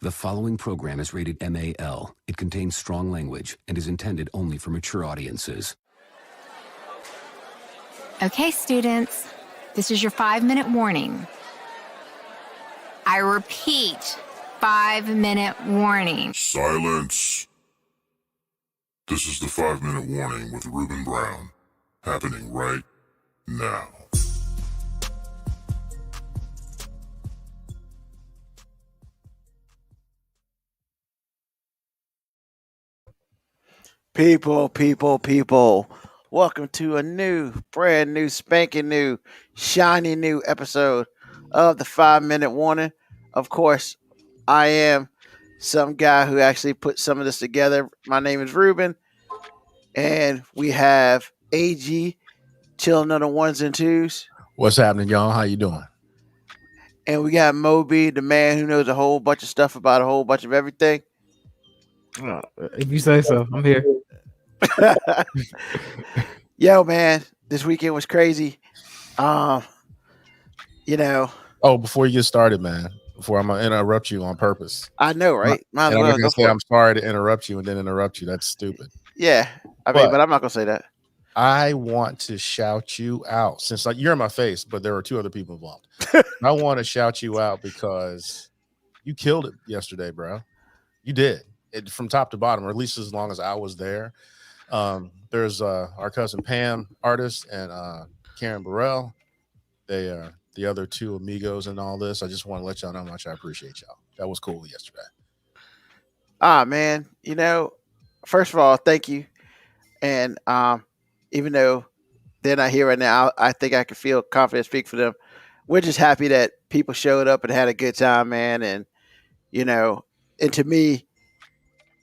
The following program is rated MAL. It contains strong language and is intended only for mature audiences. Okay, students, this is your 5-minute warning. I repeat, 5-minute warning. Silence. This is the 5-minute warning with Ruben Brown, happening right now. People. Welcome to a brand new, spanking new, shiny new episode of the 5-minute warning. Of course, I am some guy who actually put some of this together. My name is Ruben, and we have AG chilling on the ones and twos. What's happening, y'all? How you doing? And we got Moby, the man who knows a whole bunch of stuff about a whole bunch of everything. If you say so, I'm here. Yo, man, this weekend was crazy. Oh, before you get started, man, before I'm gonna interrupt you on purpose. I know, right? I'm gonna say I'm sorry to interrupt you and then interrupt you. That's stupid. Yeah, but I'm not gonna say that. I want to shout you out since you're in my face, but there were two other people involved. I want to shout you out because you killed it yesterday, bro. You did it from top to bottom, or at least as long as I was there. There's our cousin Pam, artist, and Karen Burrell. They are the other two amigos and all this. I just want to let y'all know how much I appreciate y'all. That was cool yesterday. Man, first of all, thank you. And even though they're not here right now, I think I can feel confident to speak for them. We're just happy that people showed up and had a good time, man. And and to me,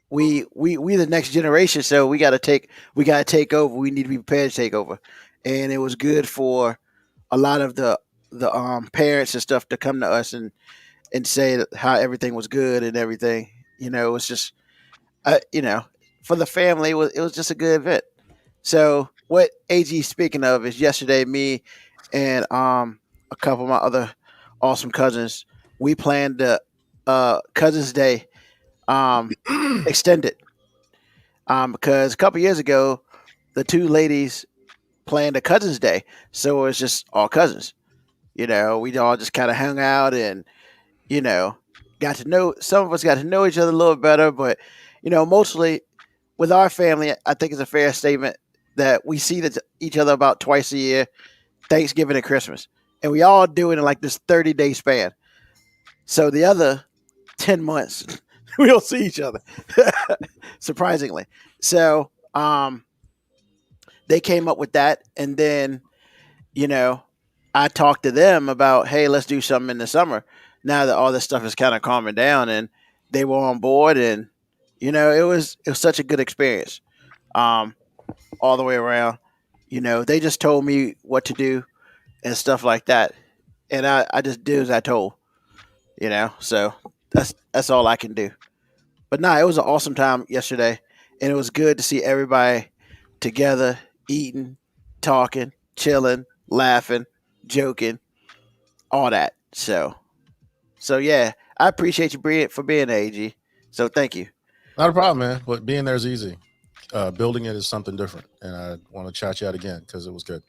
we the next generation, so we gotta take over. We need to be prepared to take over. And it was good for a lot of the parents and stuff to come to us and say how everything was good and everything. It was just for the family, it was just a good event. So what AG speaking of is yesterday, me and a couple of my other awesome cousins, we planned the Cousins Day extended because a couple years ago the two ladies planned a Cousins Day, so it was just all cousins. We all just kind of hung out and got to know, some of us got to know each other a little better, but mostly with our family, I think it's a fair statement that we see each other about twice a year, Thanksgiving and Christmas, and we all do it in like this 30-day span. So the other 10 months we don't see each other, surprisingly. So they came up with that, and then I talked to them about, hey, let's do something in the summer now that all this stuff is kind of calming down, and they were on board, and it was such a good experience all the way around. They just told me what to do and stuff like that, and I just did as I told. So that's all I can do. But it was an awesome time yesterday, and it was good to see everybody together, eating, talking, chilling, laughing, joking, all that. So yeah, I appreciate you for being there, AG. So thank you. Not a problem, man. But being there is easy. Building it is something different, and I want to shout you out again because it was good.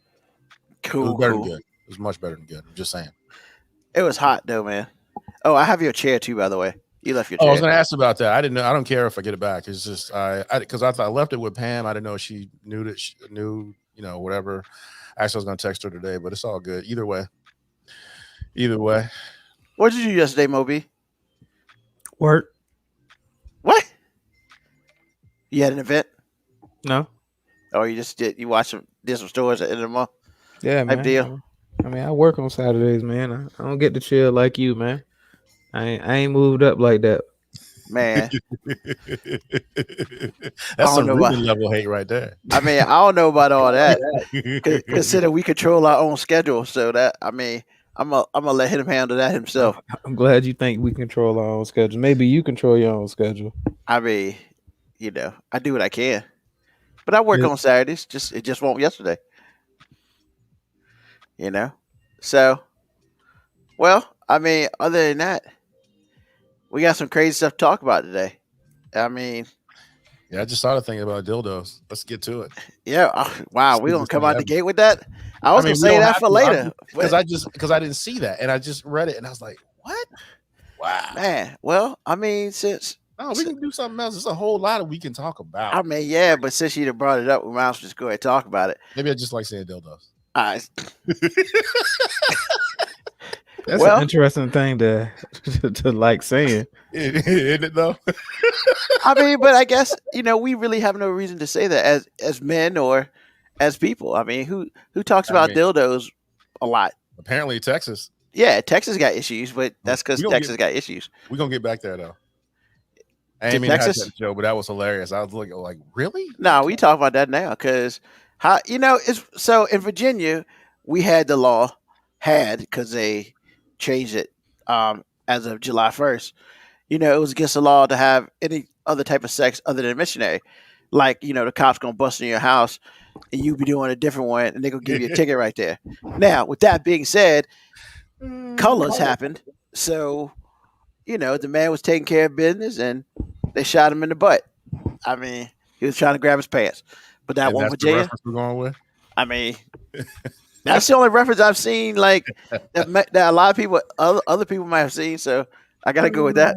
Cool. It was better than good. It was much better than good. I'm just saying. It was hot though, man. Oh, I have your chair too, by the way. You left your chair. I was going to ask about that. I didn't know. I don't care if I get it back. It's just because I thought I left it with Pam. I didn't know if she knew that she knew, whatever. Actually, I was going to text her today, but it's all good. Either way. What did you do yesterday, Moby? Work. What? You had an event? No. Oh, you just did some stores at the end of the month? Yeah, man. Deal. I mean, I work on Saturdays, man. I don't get to chill like you, man. I ain't moved up like that, man. That's some Ruben level hate right there. I mean, I don't know about all that. Consider we control our own schedule, so that I'm gonna let him handle that himself. I'm glad you think we control our own schedule. Maybe you control your own schedule. I mean, I do what I can, but I work on Saturdays. It just won't yesterday. So, well, I mean, other than that, we got some crazy stuff to talk about today. I mean, Yeah, I just started thinking about dildos. Let's get to it. yeah. Wow, we Let's gonna get come this out the thing gate with that. I was I mean, gonna we say don't that have for to. later. Because I didn't see that, and I just read it, and I was like, "What? Wow." Man, well, I mean, since No, we can do something else. There's a whole lot of we can talk about. I mean, yeah, but since you done brought it up, we might as well just go ahead and talk about it. Maybe I just like saying dildos. That's Well- an interesting thing to to like saying. Isn't it though? I mean, but I guess we really have no reason to say that as men or as people. I mean, who talks I about mean- dildos a lot? Apparently, Texas. Yeah, Texas got issues, but that's because We don't Texas got issues. We're gonna get back there though. I To didn't mean to Texas? have that show, but that was hilarious. I was looking like, really? No, we talk about that now because how it's so in Virginia we had the law because they changed it as of July 1st. It was against the law to have any other type of sex other than missionary. Like the cops gonna bust in your house and you be doing a different one and they gonna give you a ticket right there. Now, with that being said, colors happened, so the man was taking care of business and they shot him in the butt. I mean, he was trying to grab his pants, but that And one that's the Virginia. reference we're going with. I mean, that's the only reference I've seen. Like that a lot of people, other people might have seen. So I gotta go with that.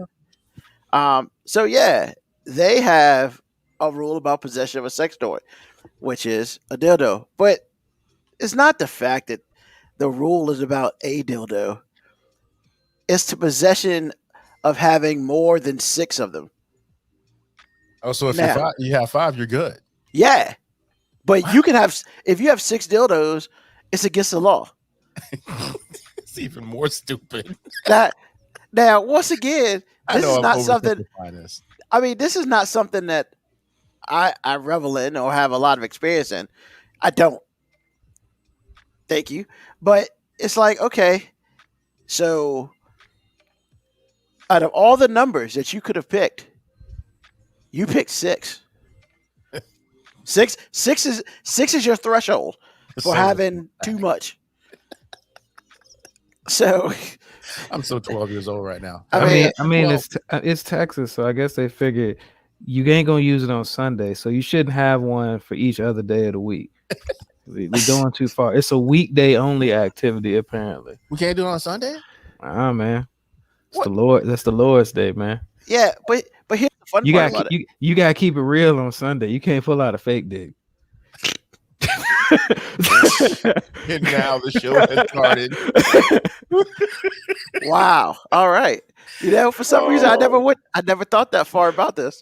So yeah, they have a rule about possession of a sex toy, which is a dildo. But it's not the fact that the rule is about a dildo. It's the possession of having more than 6 of them. Oh, so if Now- you have 5, you're good. Yeah, but you can have if you have 6 dildos, it's against the law. It's even more stupid. Now, once again, this is not something. oversimplifying this. I mean, this is not something that I revel in or have a lot of experience in. I don't. Thank you. But it's like, okay, so out of all the numbers that you could have picked, you picked 6. 6 is your threshold for So- having too much. So I'm so 12 years old right now. I mean, Well, it's Texas, so I guess they figured you ain't gonna use it on Sunday, so you shouldn't have one for each other day of the week. We're going too far. It's a weekday only activity, apparently. We can't do it on Sunday? Man, it's What? the Lord. That's the Lord's day, man. yeah, but here's the fun You part got about it. you got to keep it real on Sunday. You can't pull out a fake dick. And now the show has started. Wow. All right. For some reason, I never thought that far about this.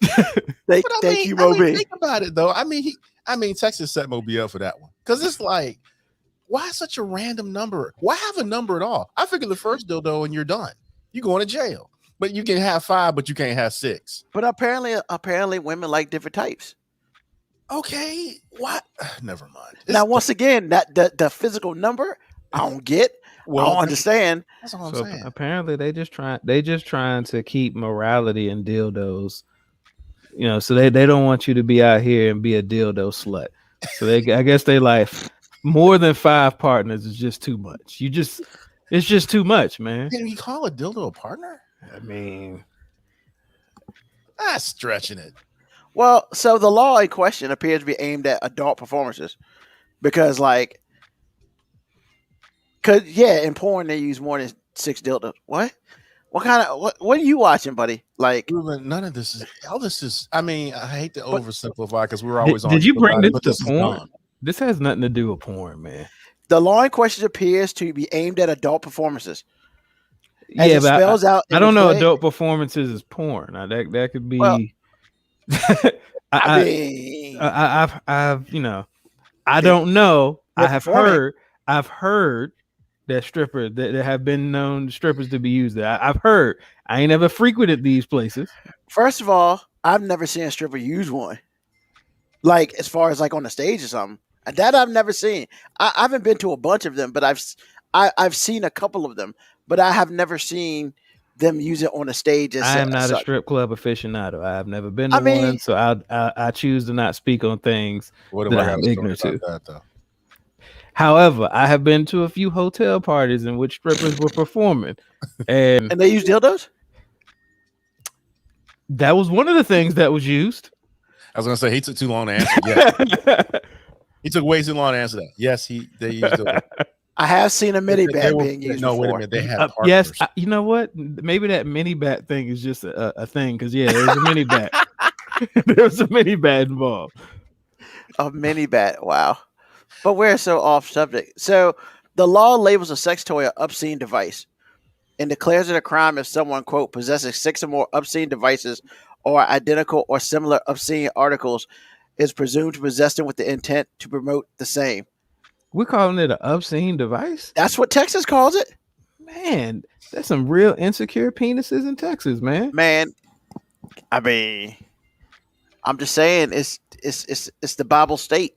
Thank you, Moby. Think about it though. I mean, Texas set Moby up for that one because it's like, why such a random number? Why have a number at all? I figure the first dildo and you're done. You going to jail, but you can have 5, but you can't have 6. But apparently, women like different types. Okay, what? Never mind. Now, once again, that the physical number, I don't get. I don't understand. That's all I'm So saying. apparently they just trying to keep morality in dildos. So they don't want you to be out here and be a dildo slut. So I guess they like more than 5 partners is just too much. It's just too much, man. Can you call a dildo a partner? I mean, That's stretching it. Well, so the law in question appears to be aimed at adult performances because, in porn they use more than 6 dildos. What? What kind of what are you watching, buddy? Like, Ruben, none of this is all this is. I mean, I hate to oversimplify because we're always on. did you bring this but to is porn? dumb. This has nothing to do with porn, man. the law in question appears to be aimed at adult performances. As Yeah, it but spells out in I don't the know. play- Adult performances is porn. Now, that could be. Well, I mean, I've I don't know. They're I've heard that strippers that have been known strippers to be used there. I've heard. I ain't ever frequented these places. first of all, I've never seen a stripper use one. Like as far as like on the stage or something. That I've never seen. I haven't been to a bunch of them, but I've seen a couple of them, but I have never seen them use it on a stage. I am not a such. strip club aficionado. I have never been to I mean- one, so I choose to not speak on things. What if that I got I'm a story ignorant about to. that though? However, I have been to a few hotel parties in which strippers were performing, and And they use dildos? That was one of the things that was used. I was gonna say he took too long to answer. Yeah, he took way too long to answer that. Yes, they used it. I have seen a mini They bat were- being used no, wait a before. minute. They had Yes, partners. you know what? Maybe that mini bat thing is just a thing because there's a mini bat. There's a mini bat involved. A mini bat. Wow. But we're so off subject. So the law labels a sex toy an obscene device and declares it a crime if someone, quote, possesses 6 or more obscene devices or identical or similar obscene articles is presumed to possess them with the intent to promote the same. We're calling it an obscene device. That's what Texas calls it. Man, that's some real insecure penises in Texas, man. Man, I mean, I'm just saying it's the Bible state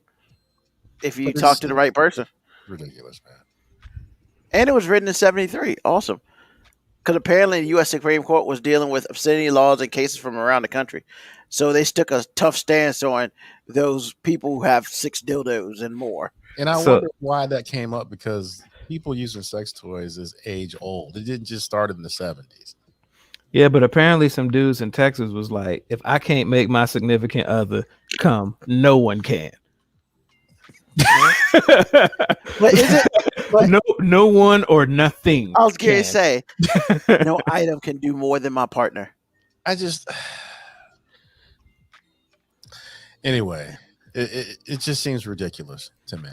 if you But talk it's- to the right person. Ridiculous, man. And it was written in 73. Awesome. Because apparently the U.S. Supreme Court was dealing with obscenity laws and cases from around the country. So they took a tough stance on those people who have 6 dildos and more. And I So- wonder why that came up because people using sex toys is age old. It didn't just start in the 70s. Yeah, but apparently some dudes in Texas was like, if I can't make my significant other come, no one can. But is it? But no one or nothing. I was going to can. say, no item can do more than my partner. I just anyway, it just seems ridiculous to me.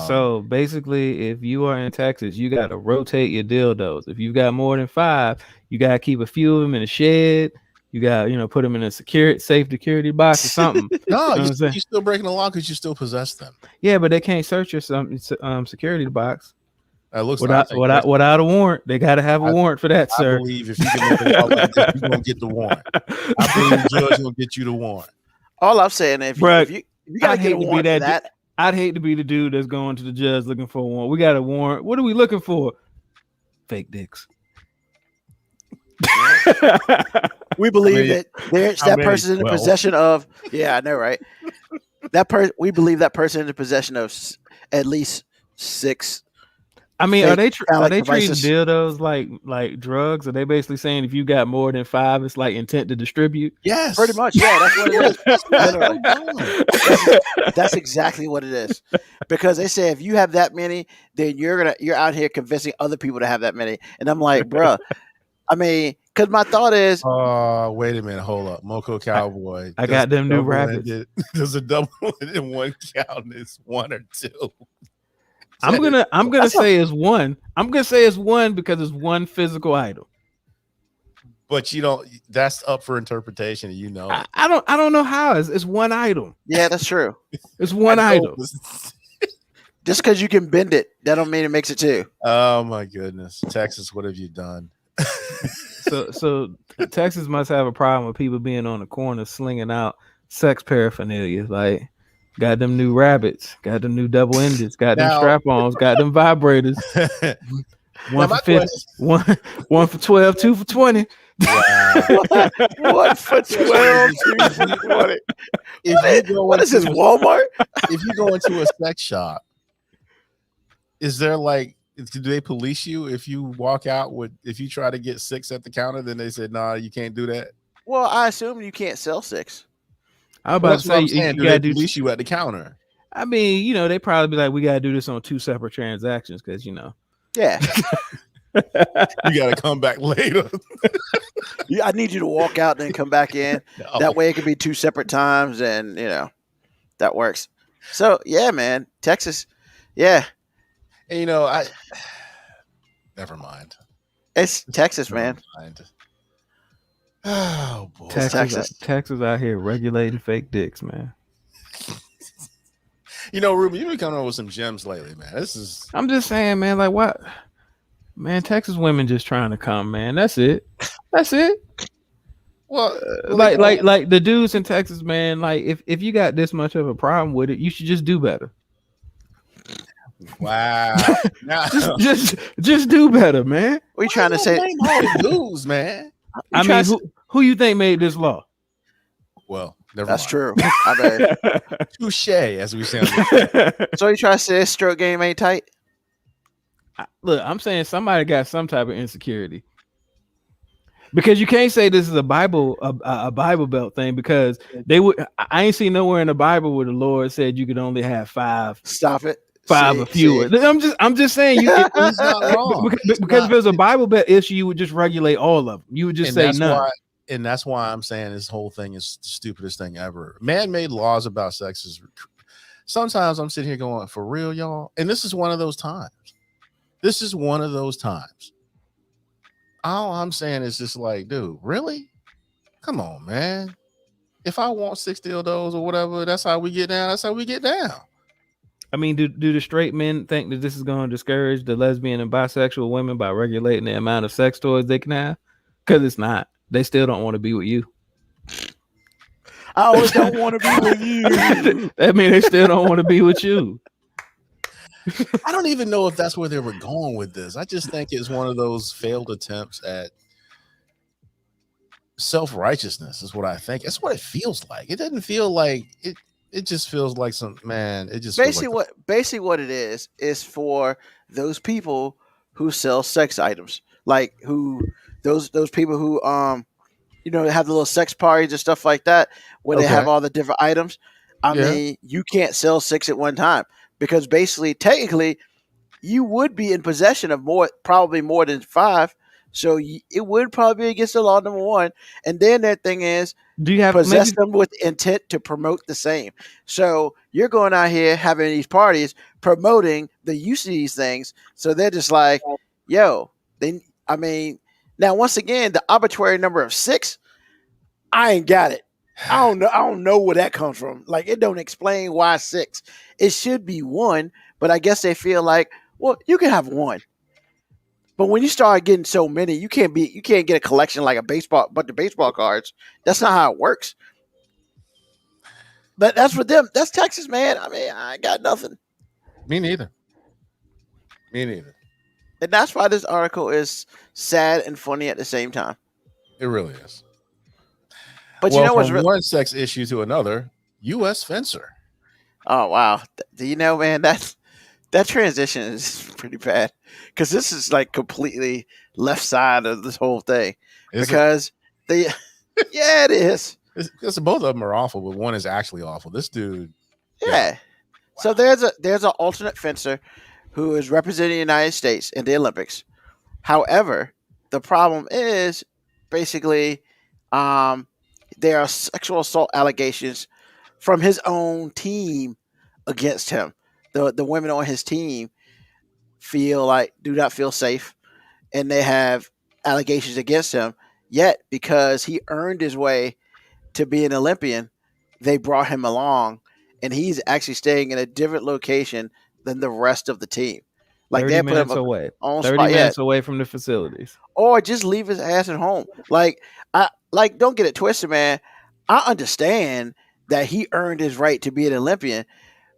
So basically, if you are in Texas, you got to rotate your dildos. If you got more than 5, you got to keep a few of them in a shed. You got, put them in a safe security box or something. no, I'm saying- you're still breaking the law because you still possess them. Yeah, but they can't search your security box It looks without a warrant. They got to have a warrant for that, I sir. believe if you can make a law like that, you're gonna get the warrant. I believe the judge will get you the warrant. All I'm saying, if Bruh, you got I'd to get hate a to be warrant for that that, I'd hate to be the dude that's going to the judge looking for a warrant. We got a warrant. What are we looking for? Fake dicks. we believe many- that how that many? person's in the 12? possession of. Yeah, I know, right? We believe that person in the possession of at least 6. I mean, are they phallic treating devices. dildos like drugs? Are they basically saying if you got more than 5, it's like intent to distribute? Yes, Pretty much, yeah, that's what it is. Literally. Literally. That's exactly what it is. Because they say if you have that many, then you're out here convincing other people to have that many. And I'm like, bruh, I mean, because my thought is, Wait a minute, hold up, Moco Cowboy. I got them new double rabbits. ended- Does a double in one count is 1 or 2? I'm gonna say it's 1. I'm gonna say it's 1 because it's 1 physical item. But you don't. That's up for interpretation. You know, I don't know how. It's 1 item. yeah, that's true. It's 1 I know item. this- Just because you can bend it, that don't mean it makes it 2. Oh my goodness, Texas, what have you done? So Texas must have a problem with people being on the corner slinging out sex paraphernalia. Like, got them new rabbits, got them new double endeds, got them Now- strap-ons, got them vibrators. One my for 50, one for 12, 2 for 20. Wow. 1 for 12, 2 for 20. If you go What is this, into- Walmart? If you go into a sex shop, is there like, do they police you if you walk out with, if you try to get 6 at the counter, then they said, nah, you can't do that? Well, I assume you can't sell 6. I was about That's to what say, I'm you saying. Do gotta they do. police you at the counter? I mean, they probably be like, we gotta do this on 2 separate transactions because Yeah. You got to come back later. I need you to walk out and then come back in. Oh, That way it could be 2 separate times and, that works. So, yeah, man. Texas, yeah. and I never mind. It's Texas, Never man. mind. Oh boy. Texas. Texas out here regulating fake dicks, man. Ruben, you've been coming up with some gems lately, man. This is I'm just saying, man. Like, what? Man, Texas women just trying to come, man. That's it. That's it. well, Like the dudes in Texas, man. Like, if you got this much of a problem with it, you should just do better. wow. Now, Just do better, man. We trying to say blame all the dudes, man. I mean, who you think made this law? Well, never that's mind. true. I bet. Touche, as we say. On the So you trying to say this stroke game ain't tight? Look, I'm saying somebody got some type of insecurity. Because you can't say this is a Bible Belt thing, because they would. I ain't seen nowhere in the Bible where the Lord said you could only have five Stop it. or fewer. I'm just saying you. He's not wrong. Because if there's a Bible Belt issue, you would just regulate all of them. You would just say none. And that's why I'm saying this whole thing is the stupidest thing ever. Man-made laws about sex is. Sometimes I'm sitting here going, for real, y'all. And this is one of those times. All I'm saying is just like, dude, really? Come on, man. If I want 6 dildos or whatever, that's how we get down. That's how we get down. I mean, do the straight men think that this is going to discourage the lesbian and bisexual women by regulating the amount of sex toys they can have? Because it's not. They still don't want to be with you. I always don't want to be with you. I mean, they still don't want to be with you. I don't even know if that's where they were going with this. I just think it's one of those failed attempts at self-righteousness is what I think. It's what it feels like. It doesn't feel like it. It just feels like some man. It just basically what it is for those people who sell sex items, like those people who have the little sex parties and stuff like that, where they have all the different items. I mean, you can't sell 6 at one time. Because basically, technically, you would be in possession of probably more than 5. So it would probably be against the law, number one. And then that thing is, do you have possess them with intent to promote the same? So you're going out here having these parties, promoting the use of these things. So they're just like, yo, now once again, the arbitrary number of 6, I ain't got it. I don't know where that comes from. Like, it don't explain why 6. It should be 1, but I guess they feel like, well, you can have 1. But when you start getting so many, you can't get a collection like but the baseball cards. That's not how it works. But that's for them. That's Texas, man. I mean, I got nothing. Me neither. And that's why this article is sad and funny at the same time. It really is. But you know what's one sex issue to another, U.S. fencer. Oh wow! Do you know, man, that transition is pretty bad, because this is like completely left side of this whole thing. Yeah, it is. Because both of them are awful, but one is actually awful. This dude. Yeah. Wow. So there's an alternate fencer who is representing the United States in the Olympics. However, the problem is basically, there are sexual assault allegations from his own team against him. The women on his team do not feel safe, and they have allegations against him. Yet, because he earned his way to be an Olympian, they brought him along, and he's actually staying in a different location than the rest of the team. Like, 30 minutes away. 30 minutes away from the facilities. Or just leave his ass at home. Don't get it twisted, man. I understand that he earned his right to be an Olympian,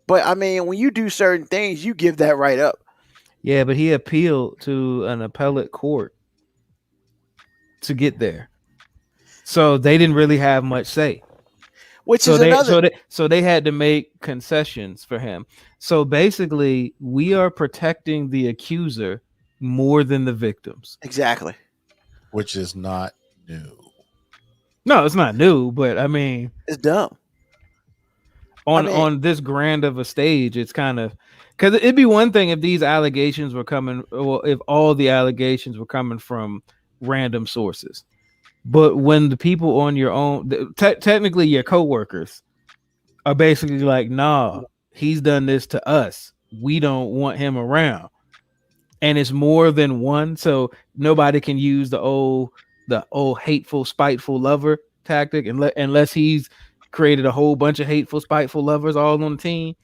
but I mean, when you do certain things, you give that right up. Yeah, but he appealed to an appellate court to get there, so they didn't really have much say. So they had to make concessions for him. So basically, we are protecting the accuser more than the victims. Exactly. Which is not new. No, it's not new, but I mean, it's dumb. On this grand of a stage, it's kind of, because it'd be one thing if these allegations were coming, or if all the allegations were coming from random sources. But when the people on your own, technically your coworkers, are basically like, nah, he's done this to us. We don't want him around. And it's more than one, so nobody can use the old hateful, spiteful lover tactic, unless he's created a whole bunch of hateful, spiteful lovers all on the team.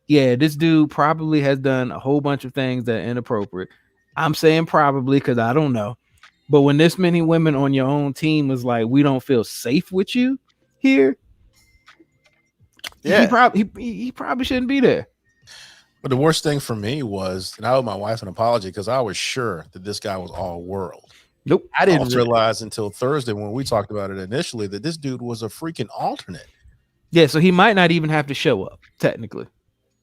Yeah, this dude probably has done a whole bunch of things that are inappropriate. I'm saying probably because I don't know. But when this many women on your own team is like, we don't feel safe with you here, yeah, he probably shouldn't be there. But the worst thing for me was, and I owe my wife an apology, because I was sure that this guy was all world. Nope. I didn't realize until Thursday when we talked about it initially that this dude was a freaking alternate. Yeah, so he might not even have to show up, technically.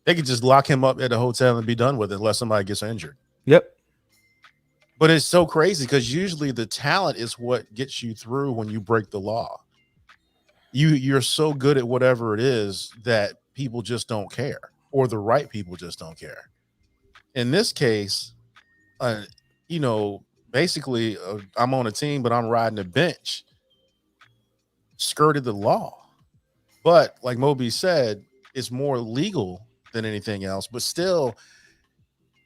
They could just lock him up at a hotel and be done with it unless somebody gets injured. Yep. But it's so crazy because usually the talent is what gets you through when you break the law. You're so good at whatever it is that people just don't care, or the right people just don't care. In this case, you know, basically, I'm on a team, but I'm riding a bench. Skirted the law, but like Moby said, it's more legal than anything else. But still,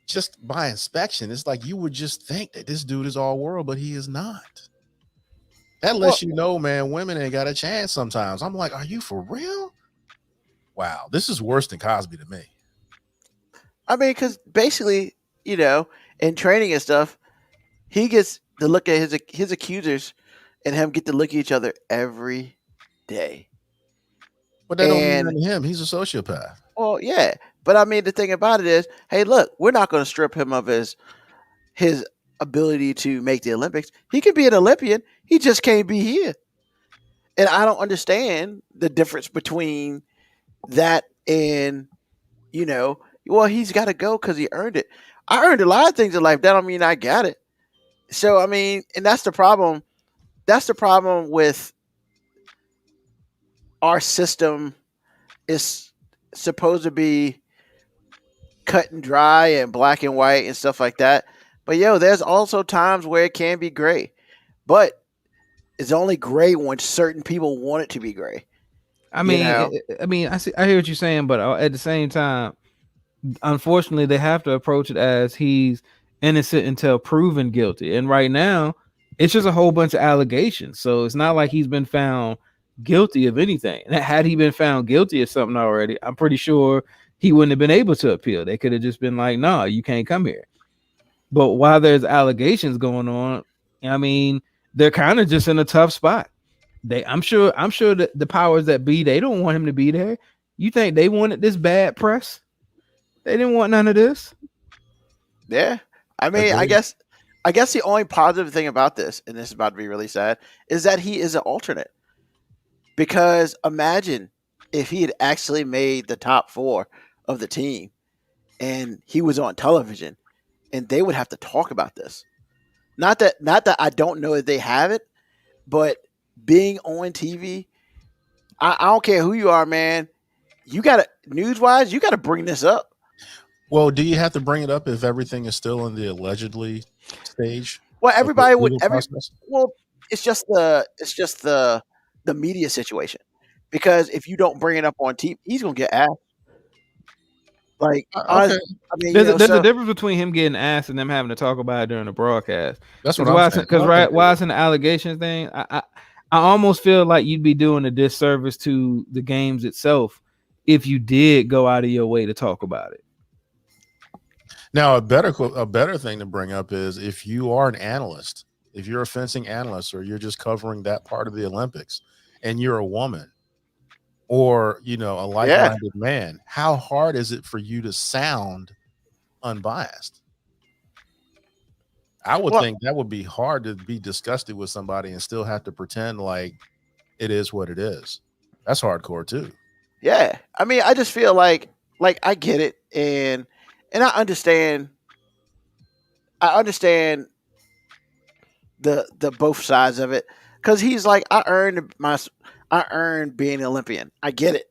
just by inspection, it's like you would just think that this dude is all world, but he is not. That lets you know, man, women ain't got a chance sometimes. I'm like, are you for real? Wow, this is worse than Cosby to me. I mean, because basically, you know, in training and stuff, he gets to look at his accusers and him get to look at each other every day. But that don't mean nothing to him. He's a sociopath. Well, yeah. But I mean, the thing about it is, hey, look, we're not going to strip him of his ability to make the Olympics. He could be an Olympian. He just can't be here. And I don't understand the difference between that and, you know, well, he's got to go because he earned it. I earned a lot of things in life. That don't mean I got it. So, I mean, and that's the problem. That's the problem with our system. Is supposed to be cut and dry and black and white and stuff like that. But there's also times where it can be gray. But it's only gray when certain people want it to be gray. I mean, I hear what you're saying, but at the same time, unfortunately, they have to approach it as he's innocent until proven guilty. And right now, it's just a whole bunch of allegations. So it's not like he's been found guilty of anything. And had he been found guilty of something already, I'm pretty sure he wouldn't have been able to appeal. They could have just been like, no, you can't come here. But while there's allegations going on, I mean, they're kind of just in a tough spot. I'm sure that the powers that be, they don't want him to be there. You think they wanted this bad press? They didn't want none of this. Yeah. I mean, I guess the only positive thing about this, and this is about to be really sad, is that he is an alternate. Because imagine if he had actually made the top 4 of the team and he was on television and they would have to talk about this. Not that I don't know that they have it, but being on TV, I don't care who you are, man. You got to, news-wise, you got to bring this up. Well, do you have to bring it up if everything is still in the allegedly stage? Well, everybody would. Well, it's just the media situation, because if you don't bring it up on TV, he's gonna get asked. Like, okay. I mean, there's a difference between him getting asked and them having to talk about it during the broadcast. That's what I'm saying. Because why it's an allegation thing, I almost feel like you'd be doing a disservice to the games itself if you did go out of your way to talk about it. Now, a better thing to bring up is if you are an analyst, if you're a fencing analyst, or you're just covering that part of the Olympics, and you're a woman, or a like-minded man, how hard is it for you to sound unbiased? I would think that would be hard to be disgusted with somebody and still have to pretend like it is what it is. That's hardcore too. Yeah, I mean, I just feel like I get it, and I understand. I understand the both sides of it, because he's like, I earned being an Olympian. I get it,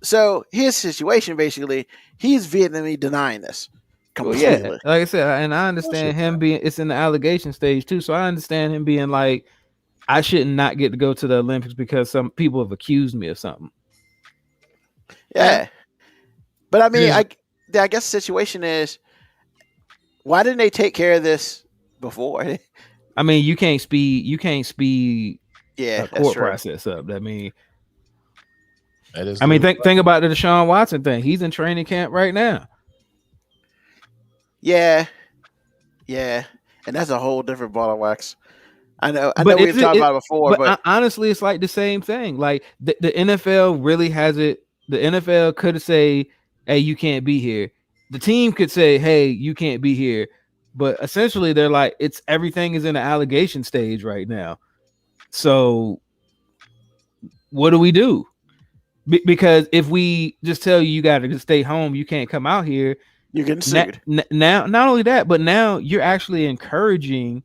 So his situation, basically, he's vehemently denying this completely. Well, yeah, like I said, and I understand him being. It's in the allegation stage too, so I understand him being like, I should not get to go to the Olympics because some people have accused me of something. Yeah, but I mean, I guess the situation is, why didn't they take care of this before? I mean, you can't speed a court process up. I mean, that is. I mean, think about the Deshaun Watson thing. He's in training camp right now. Yeah, and that's a whole different ball of wax. I know we've talked about it before, but honestly, it's like the same thing. Like the NFL really has it. The NFL could say, "Hey, you can't be here." The team could say, "Hey, you can't be here," but essentially, they're like, everything is in the allegation stage right now. So, what do we do? Because if we just tell you got to stay home, you can't come out here, You're getting sued. Now, not only that, but now you're actually encouraging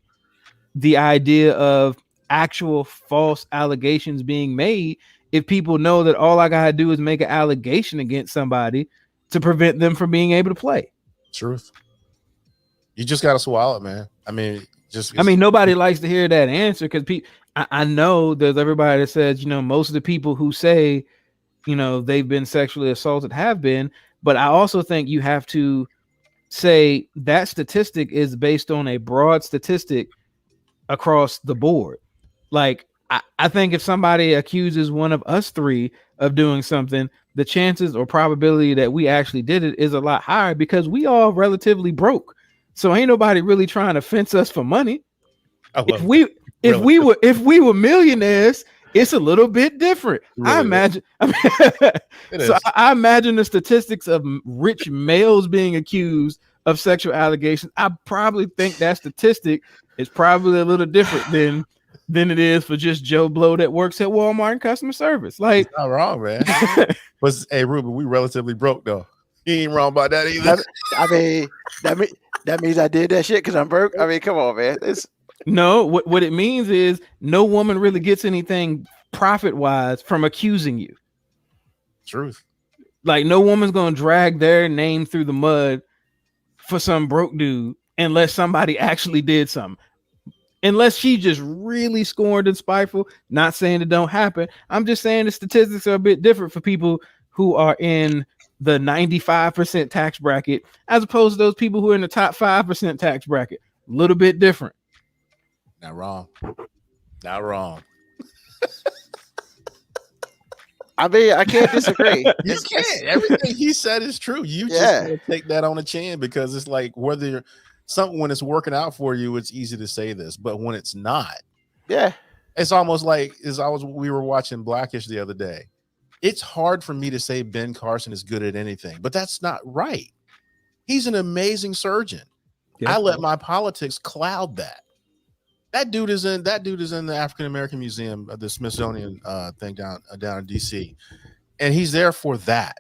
the idea of actual false allegations being made. If people know that all I gotta do is make an allegation against somebody to prevent them from being able to play. Truth. You just gotta swallow it, man. I mean, nobody likes to hear that answer because I know there's everybody that says, most of the people who say, they've been sexually assaulted have been, but I also think you have to say that statistic is based on a broad statistic across the board. Like, I think if somebody accuses one of us three of doing something, the chances or probability that we actually did it is a lot higher because we all relatively broke. So ain't nobody really trying to fence us for money. If we were millionaires, it's a little bit different. Really I imagine. I imagine the statistics of rich males being accused of sexual allegations. I probably think that statistic is probably a little different than it is for just Joe Blow that works at Walmart in customer service. Like, it's not wrong, man. But hey, Ruben, we relatively broke though. You ain't wrong about that either. That means I did that shit because I'm broke. I mean, come on, man. No, what it means is no woman really gets anything profit-wise from accusing you. Truth. Like, no woman's gonna drag their name through the mud for some broke dude unless somebody actually did something. Unless she just really scorned and spiteful. Not saying it don't happen. I'm just saying the statistics are a bit different for people who are in the 95% tax bracket as opposed to those people who are in the top 5% tax bracket. A little bit different. Not wrong. Not wrong. I mean, I can't disagree. You can't. Everything he said is true. You just gotta take that on the chin because it's like whether you're something when it's working out for you, it's easy to say this, but when it's not, it's almost like we were watching Blackish the other day. It's hard for me to say Ben Carson is good at anything, but that's not right. He's an amazing surgeon. I let my politics cloud that. That dude is in the African American Museum, the Smithsonian thing down in DC, and he's there for that.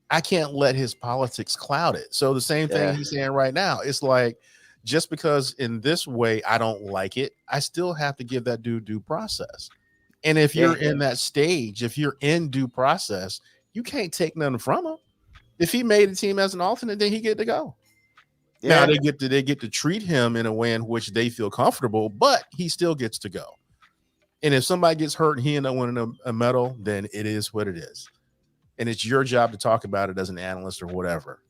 I can't let his politics cloud it. So the same thing he's saying right now. It's like, just because in this way I don't like it, I still have to give that dude due process. And if you're in that stage, if you're in due process, you can't take nothing from him. If he made the team as an alternate, then he get to go. Now they get to treat him in a way in which they feel comfortable, but he still gets to go. And if somebody gets hurt and he ends up winning a medal, then it is what it is. And it's your job to talk about it as an analyst or whatever.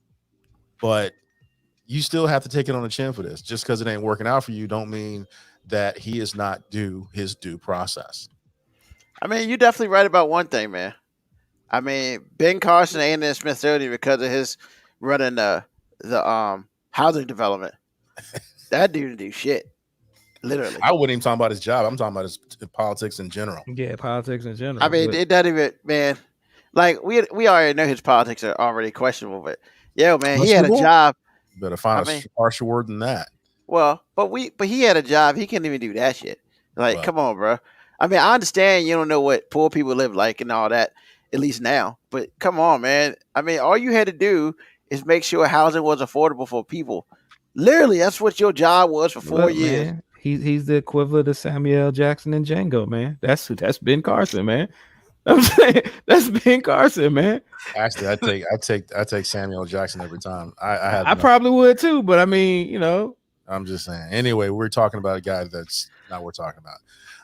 But you still have to take it on the chin for this. Just because it ain't working out for you don't mean that he is not due his due process. I mean, you're definitely right about one thing, man. I mean, Ben Carson ain't in Smithsonian because of his running the housing development. That dude didn't do shit. Literally. I wouldn't even talk about his job. I'm talking about his politics in general. Yeah, politics in general. I mean, it doesn't even, man. Like, we already know his politics are already questionable, but man, he had a job. Better find a harsher word than that. Well, but he had a job. He can't even do that shit. Like, come on, bro. I mean, I understand you don't know what poor people live like and all that, at least now. But come on, man. I mean, all you had to do is make sure housing was affordable for people. Literally, that's what your job was for 4 years. Man, he's the equivalent of Samuel L. Jackson and Django, man. That's Ben Carson, man. I'm saying that's Ben Carson, man. Actually, I take Samuel Jackson every time. I probably would too, but I mean, I'm just saying. Anyway, we're talking about a guy that's not what we're talking about.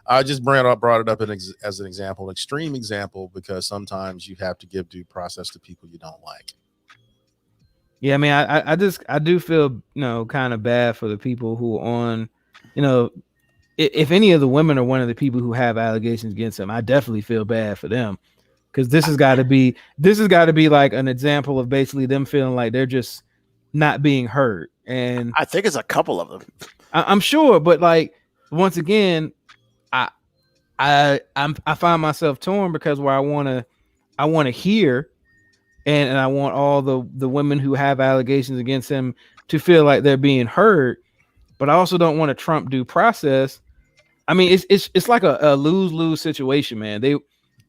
I just brought it up as an example, an extreme example, because sometimes you have to give due process to people you don't like. Yeah, I mean, I do feel kind of bad for the people who are on, if any of the women are one of the people who have allegations against them, I definitely feel bad for them, because this has got to be like an example of basically them feeling like they're just not being heard. And I think it's a couple of them. I'm sure, but like once again, I find myself torn because where I want to hear, and I want all the women who have allegations against him to feel like they're being heard, but I also don't want to trump due process. I mean, it's like a lose-lose situation, man.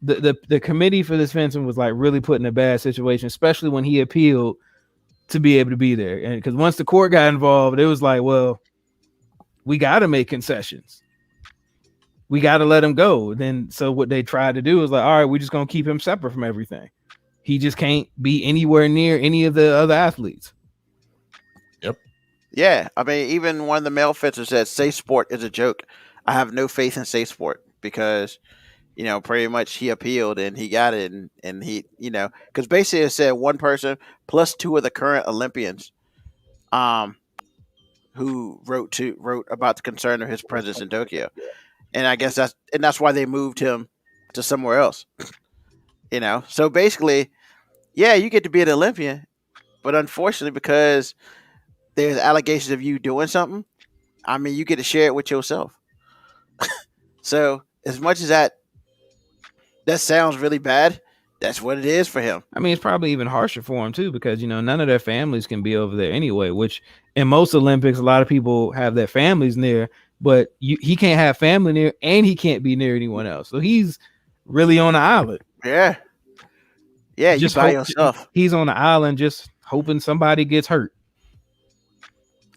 The committee for this fencing was like really put in a bad situation, especially when he appealed to be able to be there. And because once the court got involved, it was like, well, we got to make concessions. We got to let him go. Then, so what they tried to do is like, all right, we're just going to keep him separate from everything. He just can't be anywhere near any of the other athletes. Yep. Yeah. I mean, even one of the male fencers said, safe sport is a joke. I have no faith in safe sport because, you know, pretty much he appealed and he got it. And he, you know, because basically it said one person plus two of the current Olympians who wrote about the concern of his presence in Tokyo. And I guess that's why they moved him to somewhere else. You know, so basically, yeah, you get to be an Olympian, but unfortunately, because there's allegations of you doing something, I mean, you get to share it with yourself. So as much as that sounds really bad, that's what it is for him. I mean, it's probably even harsher for him too, because you know none of their families can be over there anyway. Which in most Olympics, a lot of people have their families near, but he can't have family near, and he can't be near anyone else. So he's really on the island. Yeah, yeah, Just you by yourself. He's on the island, just hoping somebody gets hurt.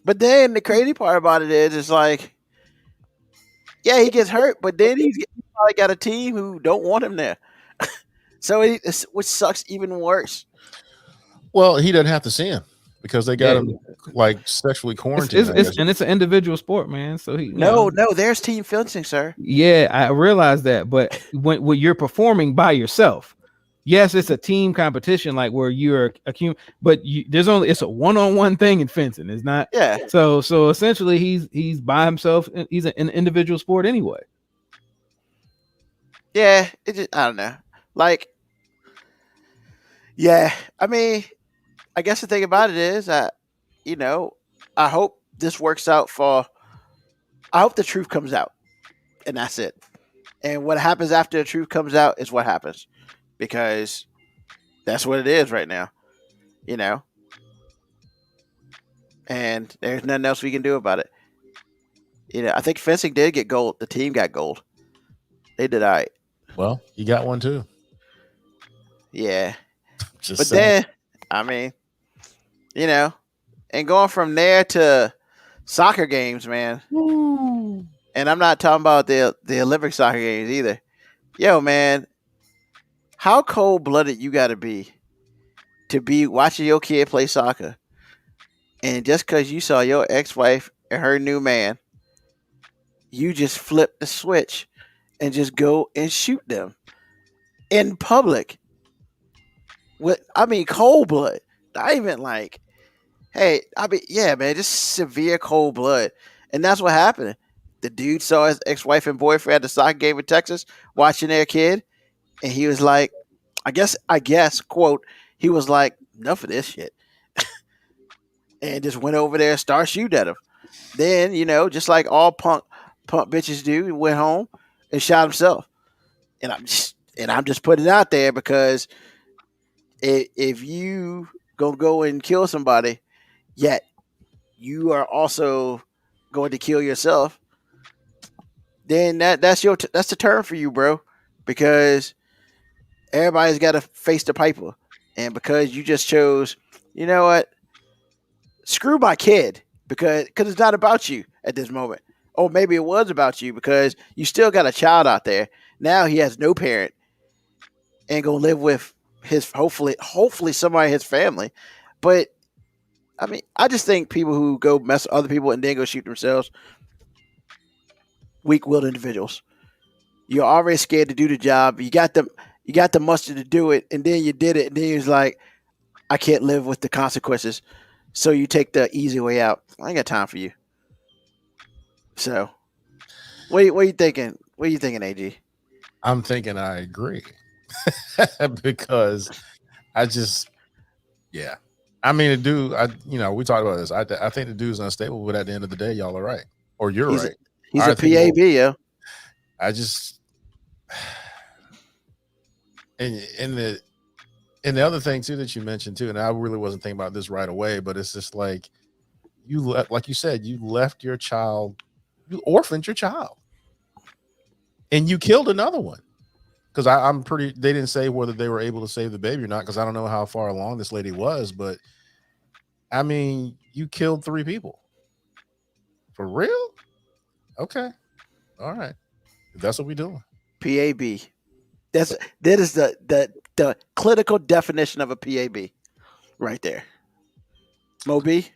But then the crazy part about it is, it's like, yeah, he gets hurt, but then he's probably got a team who don't want him there. So which sucks even worse. Well, he doesn't have to see him because they got him like sexually quarantined. It's an individual sport, man. So no, there's team fencing, sir. Yeah, I realize that, but when you're performing by yourself, yes, it's a team competition, like where you're but it's a one-on-one thing in fencing. It's not. Yeah. So essentially, he's by himself. He's an individual sport anyway. Yeah, I don't know. Like, yeah, I mean, I guess the thing about it is that, you know, I hope this works out I hope the truth comes out, and that's it. And what happens after the truth comes out is what happens, because that's what it is right now, you know, and there's nothing else we can do about it. You know, I think fencing did get gold. The team got gold. They did all right. Well, you got one too. Yeah. Just but saying. then, I mean, you know, and going from there to soccer games, man. Woo. And I'm not talking about the Olympic soccer games either. Yo, man, how cold-blooded you got to be watching your kid play soccer, and just because you saw your ex-wife and her new man, you just flip the switch and just go and shoot them in public. Cold blood. Not even like, hey, yeah, man, just severe cold blood. And that's what happened. The dude saw his ex-wife and boyfriend at the soccer game in Texas watching their kid, and he was like, I guess, quote, he was like, enough of this shit. And just went over there and started shooting at him. Then, you know, just like all punk bitches do, he went home and shot himself. And I'm just putting it out there because if you go and kill somebody, yet you are also going to kill yourself, then that's the term for you, bro. Because everybody's got to face the piper, and because you just chose, you know what? Screw my kid, because it's not about you at this moment. Or maybe it was about you because you still got a child out there. Now he has no parent and gonna live with his hopefully somebody in his family. But I mean, I just think people who go mess with other people and then go shoot themselves, weak-willed individuals. You're already scared to do the job. You got the muster to do it, and then you did it, and then you're like, I can't live with the consequences. So you take the easy way out. I ain't got time for you. So, what are you thinking? What are you thinking, AG? I'm thinking I agree because yeah. I mean, the dude, we talked about this. I think the dude's unstable, but at the end of the day, y'all are right, or you're right. He's a PAB, yo. I just and the other thing too that you mentioned too, and I really wasn't thinking about this right away, but it's just like like you said, you left your child, you orphaned your child, and you killed another one. Because they didn't say whether they were able to save the baby or not, because I don't know how far along this lady was, but I mean, you killed 3 people. For real? Okay. All right. If that's what we're doing. PAB. That is the clinical definition of a PAB right there. Moby.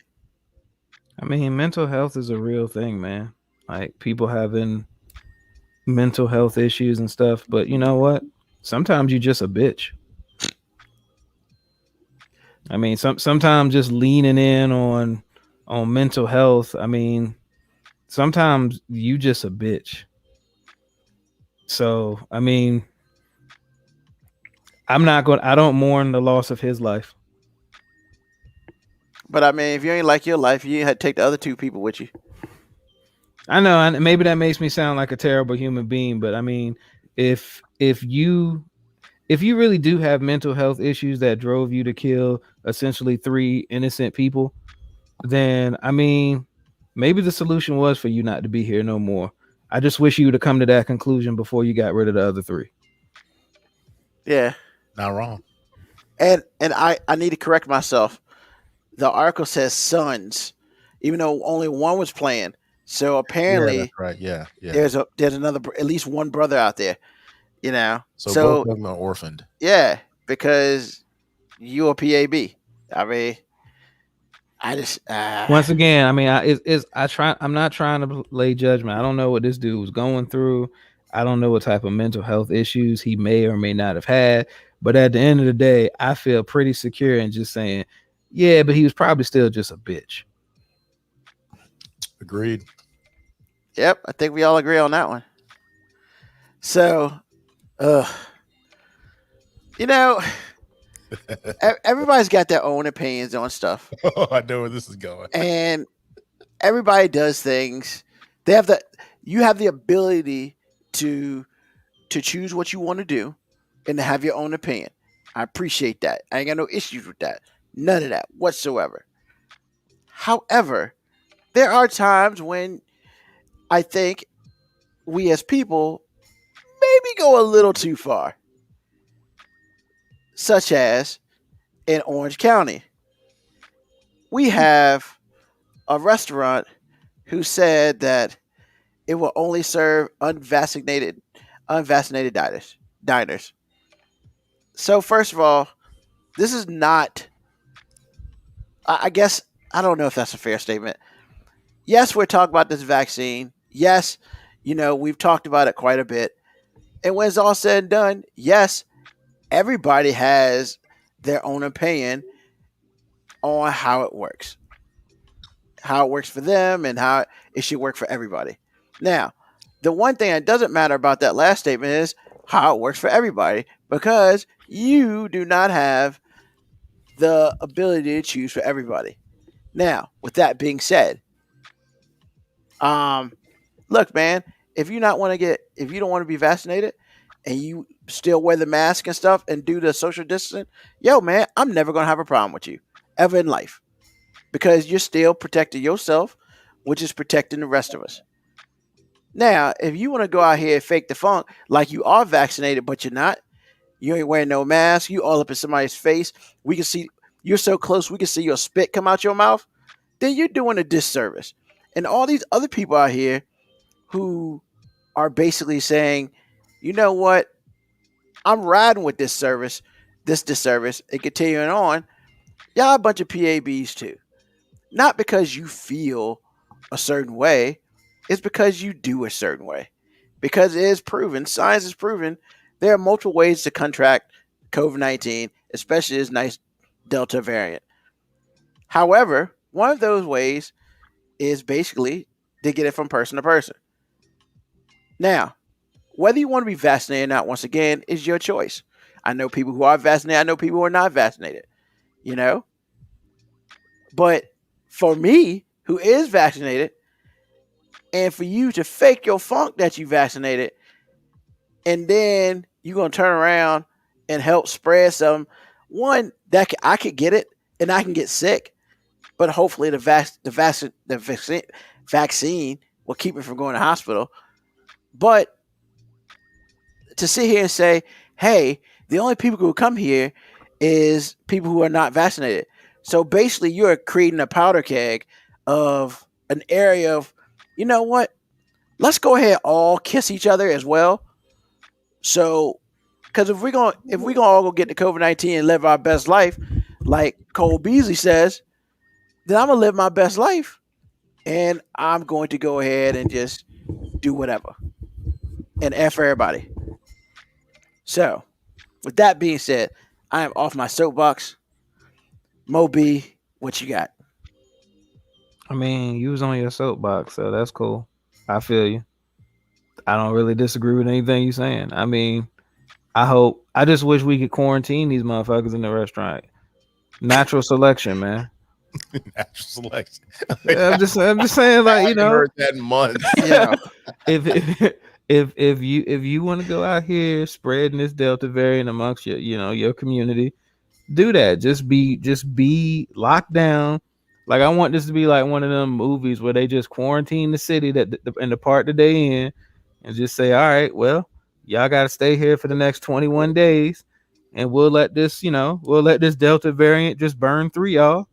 I mean, mental health is a real thing, man. Like people having mental health issues and stuff. But you know what? Sometimes you just a bitch. I mean, sometimes just leaning in on mental health. I mean, sometimes you just a bitch. So I mean, I don't mourn the loss of his life. But I mean, if you ain't like your life, you had to take the other 2 people with you. I know, and maybe that makes me sound like a terrible human being, but I mean, if you really do have mental health issues that drove you to kill essentially 3 innocent people, then I mean, maybe the solution was for you not to be here no more. I just wish you would have come to that conclusion before you got rid of the other 3. Yeah. Not wrong. And I need to correct myself. The article says sons, even though only one was playing. So apparently, that's right. Yeah. there's another, at least one brother out there. You know, So both of them are orphaned. Yeah, because you a PAB. I mean, I just once again, I mean, I'm not trying to lay judgment. I don't know what this dude was going through. I don't know what type of mental health issues he may or may not have had. But at the end of the day, I feel pretty secure in just saying, yeah, but he was probably still just a bitch. Agreed. Yep, I think we all agree on that one. So, you know, everybody's got their own opinions on stuff. Oh, I know where this is going. And everybody does things. You have the ability to choose what you want to do and to have your own opinion. I appreciate that. I ain't got no issues with that. None of that whatsoever. However, there are times when I think we as people maybe go a little too far. Such as in Orange County. We have a restaurant who said that it will only serve unvaccinated diners. So first of all, this is not, I guess, I don't know if that's a fair statement. Yes, we're talking about this vaccine. Yes, we've talked about it quite a bit. And when it's all said and done, yes, everybody has their own opinion on how it works. How it works for them and how it should work for everybody. Now, the one thing that doesn't matter about that last statement is how it works for everybody, because you do not have the ability to choose for everybody. Now, with that being said, look, man, if you don't want to be vaccinated and you still wear the mask and stuff and do the social distancing, yo, man, I'm never going to have a problem with you ever in life, because you're still protecting yourself, which is protecting the rest of us. Now, if you want to go out here and fake the funk like you are vaccinated, but you're not, you ain't wearing no mask, you all up in somebody's face, we can see you're so close, we can see your spit come out your mouth, then you're doing a disservice. And all these other people out here who are basically saying, you know what, I'm riding with this disservice, and continuing on, y'all a bunch of PABs too. Not because you feel a certain way, it's because you do a certain way. Because it is proven, science has proven, there are multiple ways to contract COVID-19, especially this nice Delta variant. However, one of those ways is basically to get it from person to person. Now, whether you want to be vaccinated or not, once again, is your choice. I know people who are vaccinated. I know people who are not vaccinated. But for me, who is vaccinated, and for you to fake your funk that you vaccinated, and then you're going to turn around and help spread some, one, I could get it and I can get sick, but hopefully the vaccine will keep me from going to the hospital. But to sit here and say, hey, the only people who come here is people who are not vaccinated. So basically, you're creating a powder keg of an area of, you know what? Let's go ahead all kiss each other as well. So, because if we gonna all go get the COVID-19 and live our best life, like Cole Beasley says, then I'm gonna live my best life, and I'm going to go ahead and just do whatever and F everybody. So, with that being said, I am off my soapbox. Mo B, what you got? I mean, you was on your soapbox, so that's cool. I feel you. I don't really disagree with anything you're saying. I mean, I just wish we could quarantine these motherfuckers in the restaurant. Natural selection, man. Natural selection. I'm just saying, like, you know, heard that in months. Yeah. if you want to go out here spreading this Delta variant amongst your community, do that. Just be locked down. Like, I want this to be like one of them movies where they just quarantine the city in the part that they in, and just say, all right, well, y'all got to stay here for the next 21 days, and we'll let this Delta variant just burn through y'all,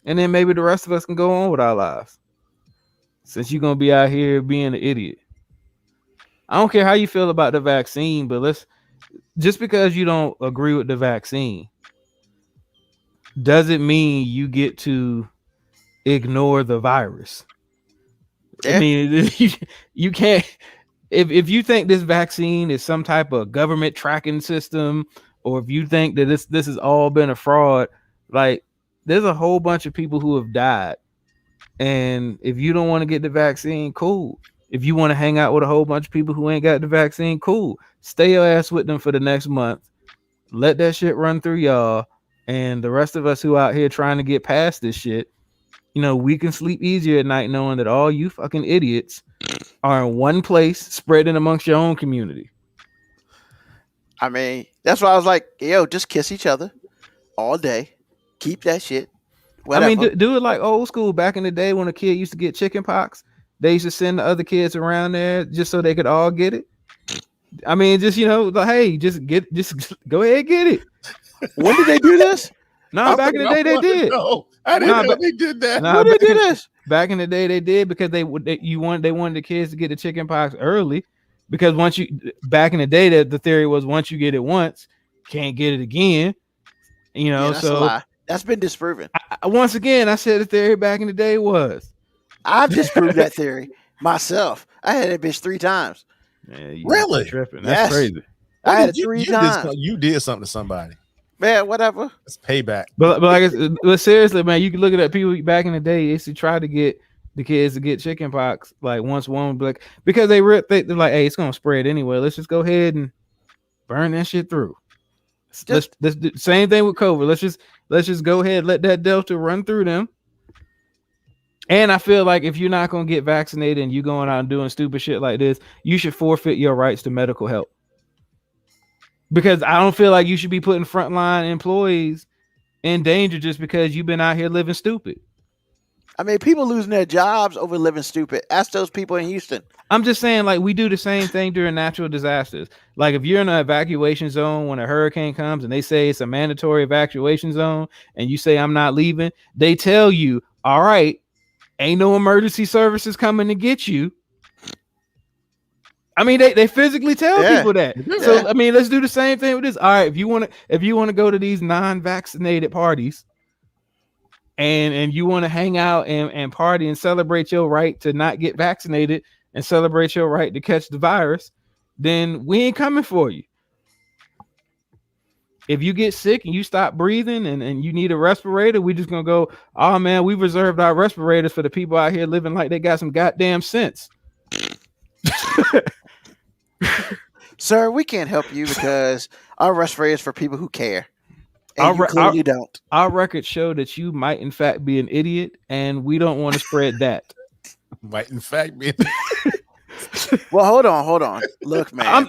and then maybe the rest of us can go on with our lives. Since you're gonna be out here being an idiot, I don't care how you feel about the vaccine, but just because you don't agree with the vaccine doesn't mean you get to ignore the virus. Yeah. I mean, you can't. If you think this vaccine is some type of government tracking system, or if you think that this has all been a fraud, like, there's a whole bunch of people who have died. And if you don't want to get the vaccine, cool. If you want to hang out with a whole bunch of people who ain't got the vaccine, cool. Stay your ass with them for the next month. Let that shit run through y'all. And the rest of us who out here trying to get past this shit, we can sleep easier at night knowing that all you fucking idiots are in one place, spreading amongst your own community. I mean, that's why I was like, yo, just kiss each other all day. Keep that shit. Whatever. I mean, do it like old school back in the day when a kid used to get chicken pox. They used to send the other kids around there just so they could all get it. I mean, just, like, hey, just go ahead and get it. When did they do this? No, back in the day they did. No, I didn't know they did that. Nah, When did they do this? Back in the day they did, because they wanted the kids to get the chicken pox early, because back in the day the theory was once you get it once, can't get it again. Yeah, that's a so lie. That's been disproven. Once again, I said the theory back in the day was. I've disproved that theory myself. I had that bitch 3 times. Man, Really? tripping. Yes. That's crazy. I had it 3 times. You did something to somebody. Man, whatever. It's payback. But but seriously, man, you can look at that people back in the day used to try to get the kids to get chicken pox. Like, once one would be like, because they're like, hey, it's gonna spread anyway. Let's just go ahead and burn that shit through. Let's do the same thing with COVID. Let's just go ahead and let that Delta run through them. And I feel like if you're not gonna get vaccinated and you going out and doing stupid shit like this, you should forfeit your rights to medical help. Because I don't feel like you should be putting frontline employees in danger just because you've been out here living stupid. I mean, people losing their jobs over living stupid. Ask those people in Houston. I'm just saying, like, we do the same thing during natural disasters. Like, if you're in an evacuation zone when a hurricane comes and they say it's a mandatory evacuation zone and you say I'm not leaving, they tell you, all right, ain't no emergency services coming to get you. I mean, they physically tell people that. Yeah. So, I mean, let's do the same thing with this. All right, if you want to go to these non-vaccinated parties and you want to hang out and party and celebrate your right to not get vaccinated and celebrate your right to catch the virus, then we ain't coming for you. If you get sick and you stop breathing and you need a respirator, we just gonna go, oh man, we reserved our respirators for the people out here living like they got some goddamn sense. Sir, we can't help you because our respirators for people who care. And you clearly don't. Our records show that you might in fact be an idiot, and we don't want to spread that. Might in fact be. Well, hold on. Look, man.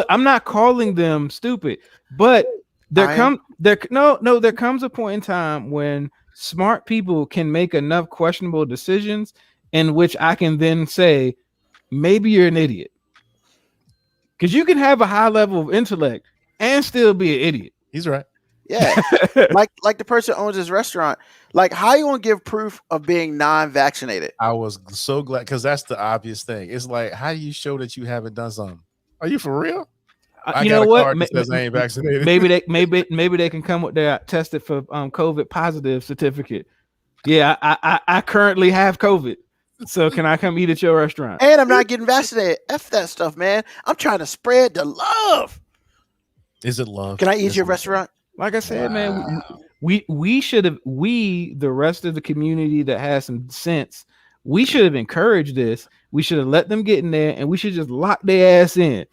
I'm not calling them stupid, but there comes a point in time when smart people can make enough questionable decisions in which I can then say, maybe you're an idiot. Because you can have a high level of intellect and still be an idiot. He's right. Yeah, like the person who owns his restaurant. Like, how you gonna give proof of being non-vaccinated? I was so glad because that's the obvious thing. It's like, how do you show that you haven't done something? Are you for real? I You got know a what? card that says I ain't vaccinated. Maybe they can come with their tested for COVID positive certificate. Yeah, I currently have COVID, so can I come eat at your restaurant? And I'm not getting vaccinated. F that stuff, man. I'm trying to spread the love. Is it love? Can I eat Is your it- restaurant? Like I said, man, we should have, the rest of the community that has some sense, we should have encouraged this. We should have let them get in there, and we should just lock their ass in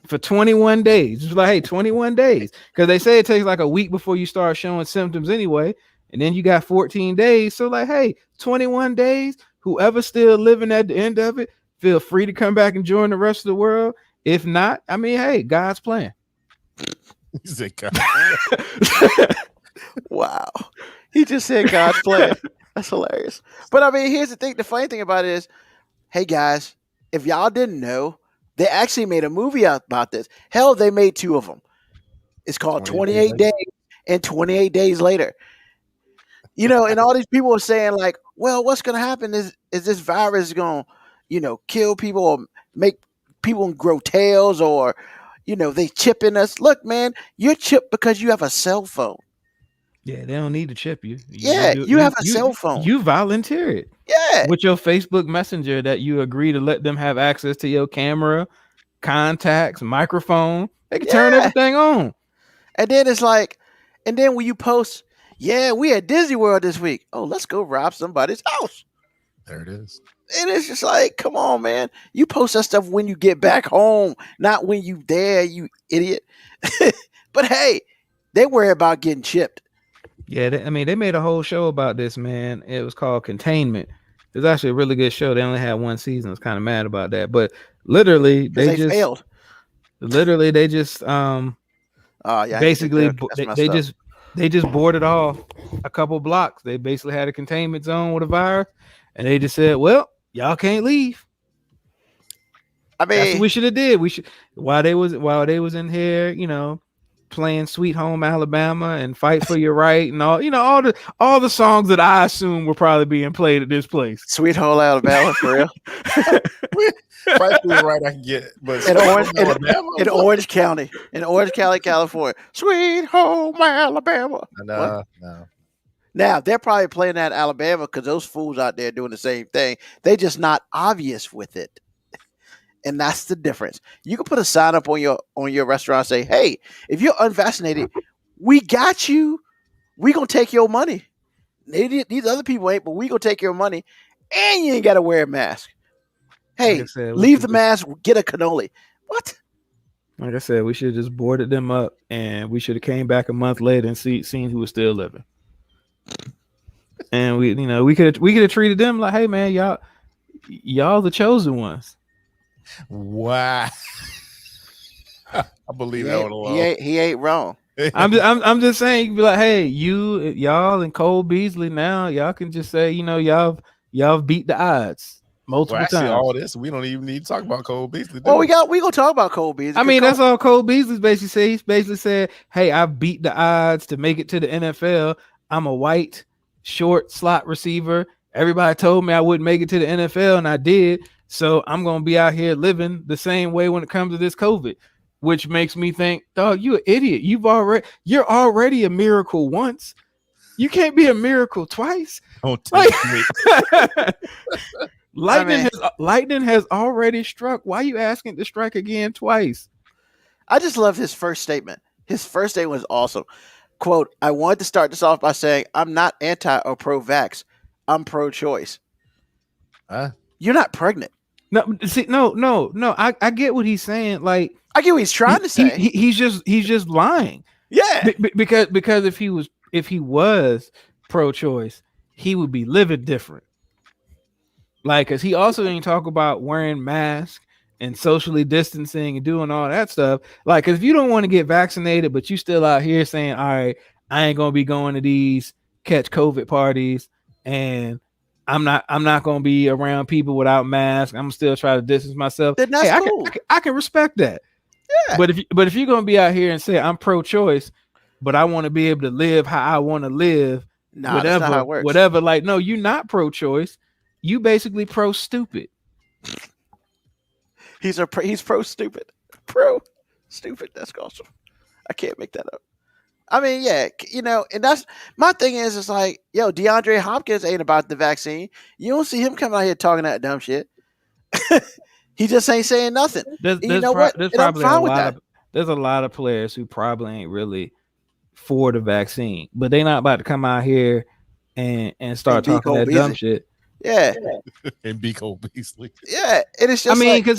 for 21 days. Just like, hey, 21 days, because they say it takes like a week before you start showing symptoms anyway, and then you got 14 days. So like, hey, 21 days. Whoever's still living at the end of it, feel free to come back and join the rest of the world. If not, I mean, hey, God's plan. He said, God. Wow. He just said God's plan. That's hilarious. But I mean, here's the thing. The funny thing about it is, hey guys, if y'all didn't know, they actually made a movie out about this. Hell, they made 2 of them. It's called 28 Days and 28 Days Later. You know, and all these people are saying like, well, what's going to happen is this virus going to, you know, kill people or make people grow tails, or, you know, they chipping us. Look, man, you're chipped because you have a cell phone. Yeah, they don't need to chip you. You have a cell phone. You volunteer it. Yeah. With your Facebook Messenger that you agree to let them have access to your camera, contacts, microphone. They can turn everything on. And then it's like, and then when you post, yeah, we at Disney World this week. Oh, let's go rob somebody's house. There it is. And it's just like, come on, man. You post that stuff when you get back home, not when you there, you idiot. But hey, they worry about getting chipped. Yeah, they made a whole show about this, man. It was called Containment. It was actually a really good show. They only had 1 season. I was kind of mad about that, but literally they just failed. Literally, they just basically they just boarded off a couple blocks. They basically had a containment zone with a virus, and they just said, "Well, y'all can't leave." I mean, that's what we should have did. We should while they was in here, you know, playing Sweet Home Alabama and Fight for Your Right and all, you know, all the songs that I assume were probably being played at this place. Sweet Home Alabama, for real. Fight for Your Right, I can get it. But in Orange County, California. Sweet Home Alabama. No. Now they're probably playing that in Alabama because those fools out there doing the same thing. They just not obvious with it. And that's the difference. You can put a sign up on your restaurant, say, "Hey, if you're unvaccinated, we got you. We gonna take your money. These other people ain't, but we gonna take your money, and you ain't gotta wear a mask. Hey, like said, leave the mask, get a cannoli." What? Like I said, we should have just boarded them up, and we should have came back a month later and seen who was still living. And we could have treated them like, "Hey, man, y'all the chosen ones." Wow. I believe that one alone. He ain't wrong. I'm just saying, you can be like, "Hey, y'all and Cole Beasley, now y'all can just say, you know, y'all beat the odds multiple times." All this, we don't even need to talk about Cole Beasley. Well, we gonna talk about Cole Beasley. I mean, that's all Cole Beasley's basically said. He's basically said, "Hey, I beat the odds to make it to the NFL. I'm a white short slot receiver. Everybody told me I wouldn't make it to the NFL, and I did. So I'm gonna be out here living the same way when it comes to this COVID," which makes me think, dog, you an idiot. You're already a miracle once. You can't be a miracle twice. Don't take me. Lightning has already struck. Why are you asking to strike again twice? I just love his first statement. His first statement was awesome. Quote, "I wanted to start this off by saying I'm not anti or pro-vax. I'm pro-choice." You're not pregnant. No. I get what he's saying. Like, I get what he's trying to say. He's just lying. Yeah. Because if he was pro-choice, he would be living different. Like, cause he also didn't talk about wearing masks and socially distancing and doing all that stuff. Like, cause if you don't want to get vaccinated, but you still out here saying, "All right, I ain't gonna be going to these catch COVID parties, and I'm not going to be around people without masks. I'm still trying to distance myself." Then that's cool. I can respect that. Yeah. But if you're going to be out here and say I'm pro-choice, but I want to be able to live how I want to live. Nah, that's not how it works. Whatever. Like, no, you're not pro-choice. You basically pro-stupid. He's pro stupid. Pro stupid. That's awesome. I can't make that up. I mean, yeah, you know, and that's my thing is, it's like, yo, DeAndre Hopkins ain't about the vaccine. You don't see him coming out here talking that dumb shit. He just ain't saying nothing. There's probably there's a lot of players who probably ain't really for the vaccine, but they not about to come out here and start talking that dumb shit. Yeah. And be Cole Beasley. Yeah. And it's just, I mean, because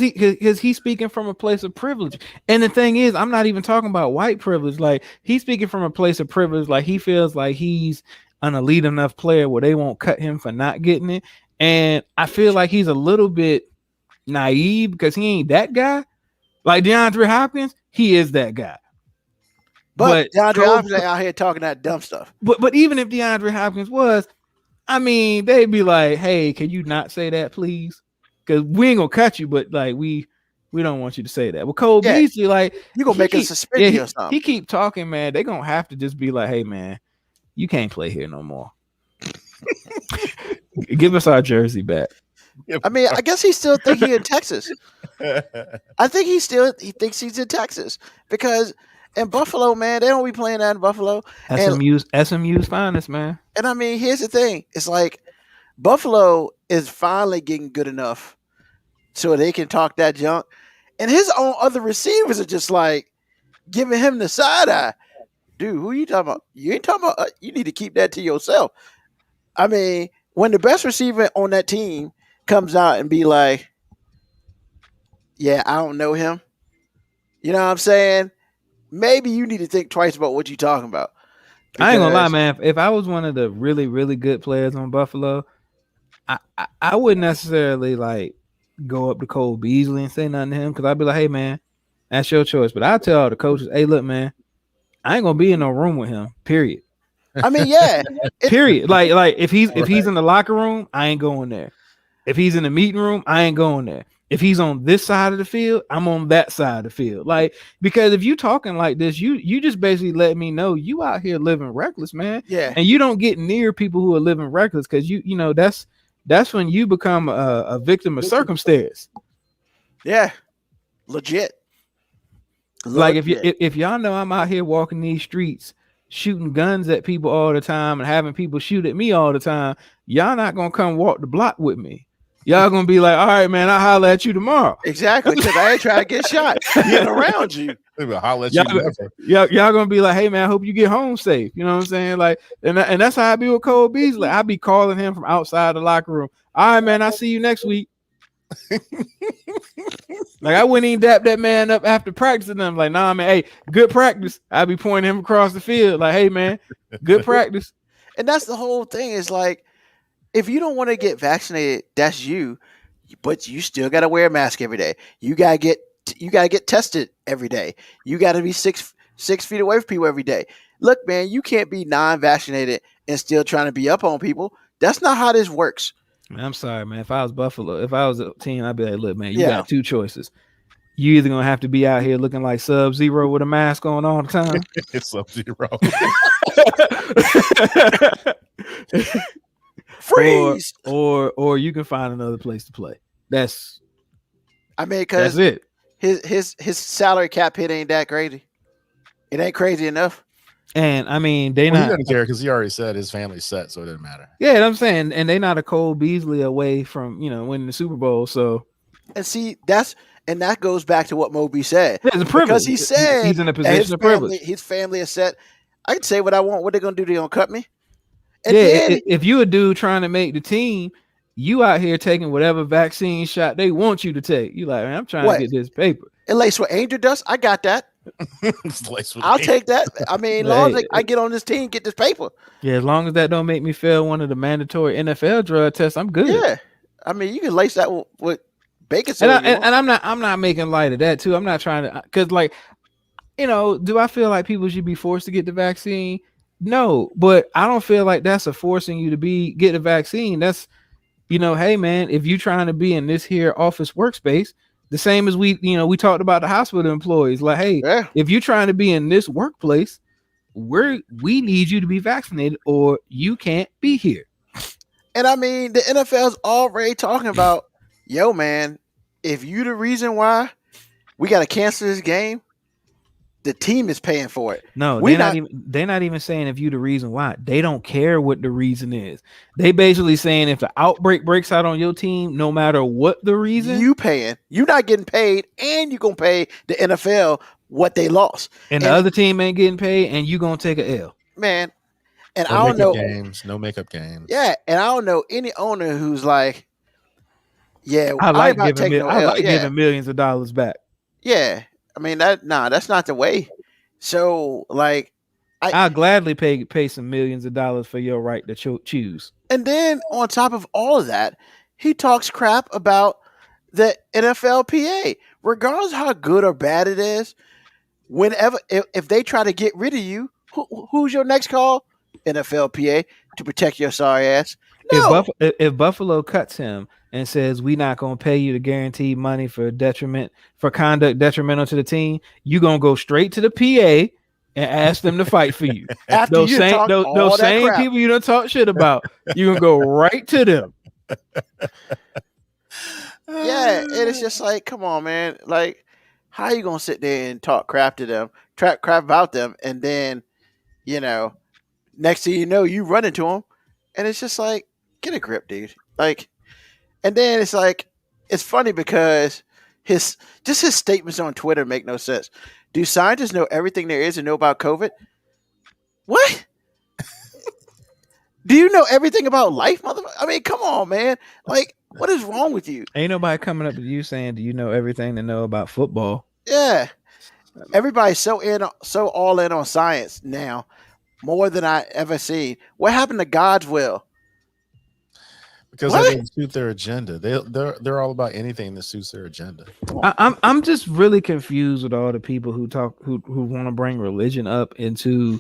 he's speaking from a place of privilege. And the thing is, I'm not even talking about white privilege. Like, he's speaking from a place of privilege. Like, he feels like he's an elite enough player where they won't cut him for not getting it. And I feel like he's a little bit naive because he ain't that guy. Like DeAndre Hopkins, he is that guy. But DeAndre Hopkins ain't out here talking that dumb stuff. But even if DeAndre Hopkins was, I mean, they'd be like, "Hey, can you not say that, please? Because we ain't gonna cut you, but like we don't want you to say that." Well, Cole Beasley, like, you gonna make us suspend you or something. He keep talking, man. They gonna have to just be like, "Hey, man, you can't play here no more. Give us our jersey back." I mean, I guess he still think he in Texas. I think he thinks he's in Texas because in Buffalo, man, they don't be playing that in Buffalo. SMU's finest, man. And I mean, here's the thing: it's like Buffalo is finally getting good enough so they can talk that junk, and his own other receivers are just like giving him the side eye. Dude, who you talking about? You ain't talking about. You need to keep that to yourself. I mean, when the best receiver on that team comes out and be like, "Yeah, I don't know him," you know what I'm saying? Maybe you need to think twice about what you're talking about. I ain't gonna lie, man. If I was one of the really, really good players on Buffalo, I wouldn't necessarily like go up to Cole Beasley and say nothing to him because I'd be like, "Hey, man, that's your choice." But I tell all the coaches, "Hey, look, man, I ain't gonna be in no room with him. Period." I mean, yeah. Period. Like if he's in the locker room, I ain't going there. If he's in the meeting room, I ain't going there. If he's on this side of the field, I'm on that side of the field. Like, because if you talking like this, you just basically let me know you out here living reckless, man. Yeah. And you don't get near people who are living reckless because you know that's when you become a victim of circumstance. Yeah. Legit. Like if y'all know I'm out here walking these streets shooting guns at people all the time and having people shoot at me all the time, y'all not gonna come walk the block with me. Y'all gonna be like, "All right, man, I'll holler at you tomorrow." Exactly, because I ain't trying to get shot. Getting around you. Y'all gonna be like, "Hey, man, I hope you get home safe." You know what I'm saying? Like, and that's how I be with Cole Beasley. I be calling him from outside the locker room. "All right, man, I'll see you next week." Like, I wouldn't even dap that man up after practicing. I'm like, "Nah, man, hey, good practice." I be pointing him across the field, like, "Hey, man, good practice." And that's the whole thing. Is like, if you don't want to get vaccinated, that's you, but you still got to wear a mask every day. You gotta get tested every day. You got to be 6 feet away from people every day. Look, man, you can't be non-vaccinated and still trying to be up on people. That's not how this works. Man, I'm sorry, man. If I was Buffalo, if I was a team, I'd be like, "Look, man, you got two choices. You either gonna have to be out here looking like Sub-Zero with a mask on all the time." It's Sub-Zero. Freeze. Or you can find another place to play. Because that's it. His salary cap hit ain't that crazy. It ain't crazy enough. And I mean, he doesn't care because he already said his family's set, so it doesn't matter. Yeah, I'm saying, and they not a Cole Beasley away from winning the Super Bowl. So, and see, that goes back to what Moby said. Yeah, it's a privilege. Because he said he's in a position of privilege. His family is set. I can say what I want. What they gonna do? They gonna cut me? And then, if you a dude trying to make the team, you out here taking whatever vaccine shot they want you to take. You like, "Man, I'm trying to get this paper." It laced with angel dust. I got that. I'll take that. I mean, as long as I get on this team, get this paper. Yeah, as long as that don't make me fail one of the mandatory NFL drug tests, I'm good. Yeah, I mean, you can lace that with bacon. And I'm not making light of that too. I'm not trying to, because like, do I feel like people should be forced to get the vaccine? No, but I don't feel like that's a forcing you to get a vaccine. That's, hey man, if you trying to be in this here office workspace, the same as we talked about the hospital employees. Like, hey, if you're trying to be in this workplace, we need you to be vaccinated or you can't be here. And I mean, the NFL's already talking about, yo, man, if you the reason why we got to cancel this game, the team is paying for it. No, We they're not even saying if you the reason why. They don't care what the reason is. They basically saying if the outbreak breaks out on your team, no matter what the reason, you paying. You're not getting paid, and you're gonna pay the NFL what they lost. and the other team ain't getting paid, and you gonna take a L. Man, and No I don't know games, no makeup games. Yeah, and I don't know any owner who's like, yeah, I like ain't about taking no L. Yeah. giving millions of dollars back. Yeah, I mean that's not the way. So like, I'll gladly pay some millions of dollars for your right to choose. And then on top of all of that, he talks crap about the NFLPA, regardless of how good or bad it is. Whenever if they try to get rid of you, who's your next call? NFLPA to protect your sorry ass. No. If Buffalo cuts him and says we're not going to pay you the guaranteed money for conduct detrimental to the team, you gonna go straight to the PA and ask them to fight for you. After those you same crap. people you don't talk shit about, you can go right to them. Yeah, and it's just like, come on, man. Like, how are you gonna sit there and talk crap to them, crap about them, and then, next thing you know, you run into them, and it's just like, get a grip, dude. Like, and then it's like, it's funny because his statements on Twitter make no sense. Do scientists know everything there is to know about COVID? What? Do you know everything about life, motherfucker? I mean, come on, man. Like, what is wrong with you? Ain't nobody coming up to you saying, do you know everything to know about football? Yeah. Everybody's so all in on science now, more than I ever seen. What happened to God's will? Because that doesn't suit their agenda. They're all about anything that suits their agenda. I'm just really confused with all the people who want to bring religion up into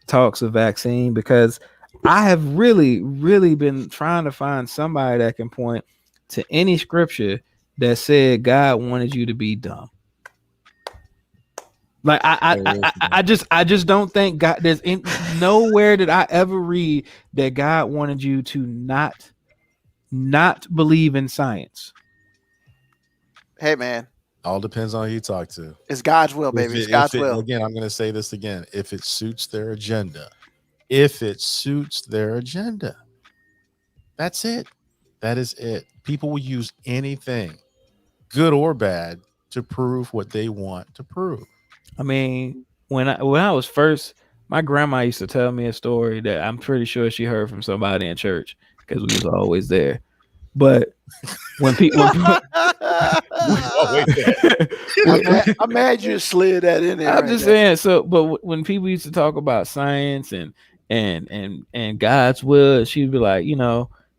talks of vaccine, because I have really, really been trying to find somebody that can point to any scripture that said God wanted you to be dumb. Like I just don't think God. There's nowhere did I ever read that God wanted you to not believe in science. Hey, man. All depends on who you talk to. It's God's will, baby. It's God's will. Again, I'm going to say this again. If it suits their agenda, that's it. That is it. People will use anything, good or bad, to prove what they want to prove. I mean, when I was first, my grandma used to tell me a story that I'm pretty sure she heard from somebody in church, because we was always there. But when people, I'm mad you slid that in there. I'm just saying. So, but when people used to talk about science and God's will, she'd be like,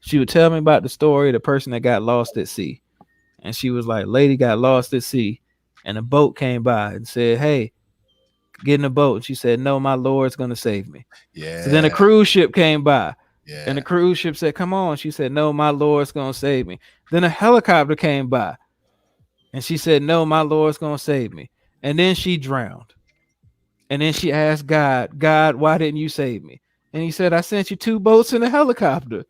she would tell me about the story of the person that got lost at sea, and she was like, "Lady got lost at sea, and a boat came by and said, 'Hey, get in the boat.' And she said, 'No, my Lord's gonna save me.' Yeah. So then a cruise ship came by. Yeah. And the cruise ship said, 'Come on.' She said, 'No, my Lord's going to save me.' Then a helicopter came by. And she said, 'No, my Lord's going to save me.' And then she drowned. And then she asked God, 'God, why didn't you save me?' And he said, 'I sent you 2 boats and a helicopter.'"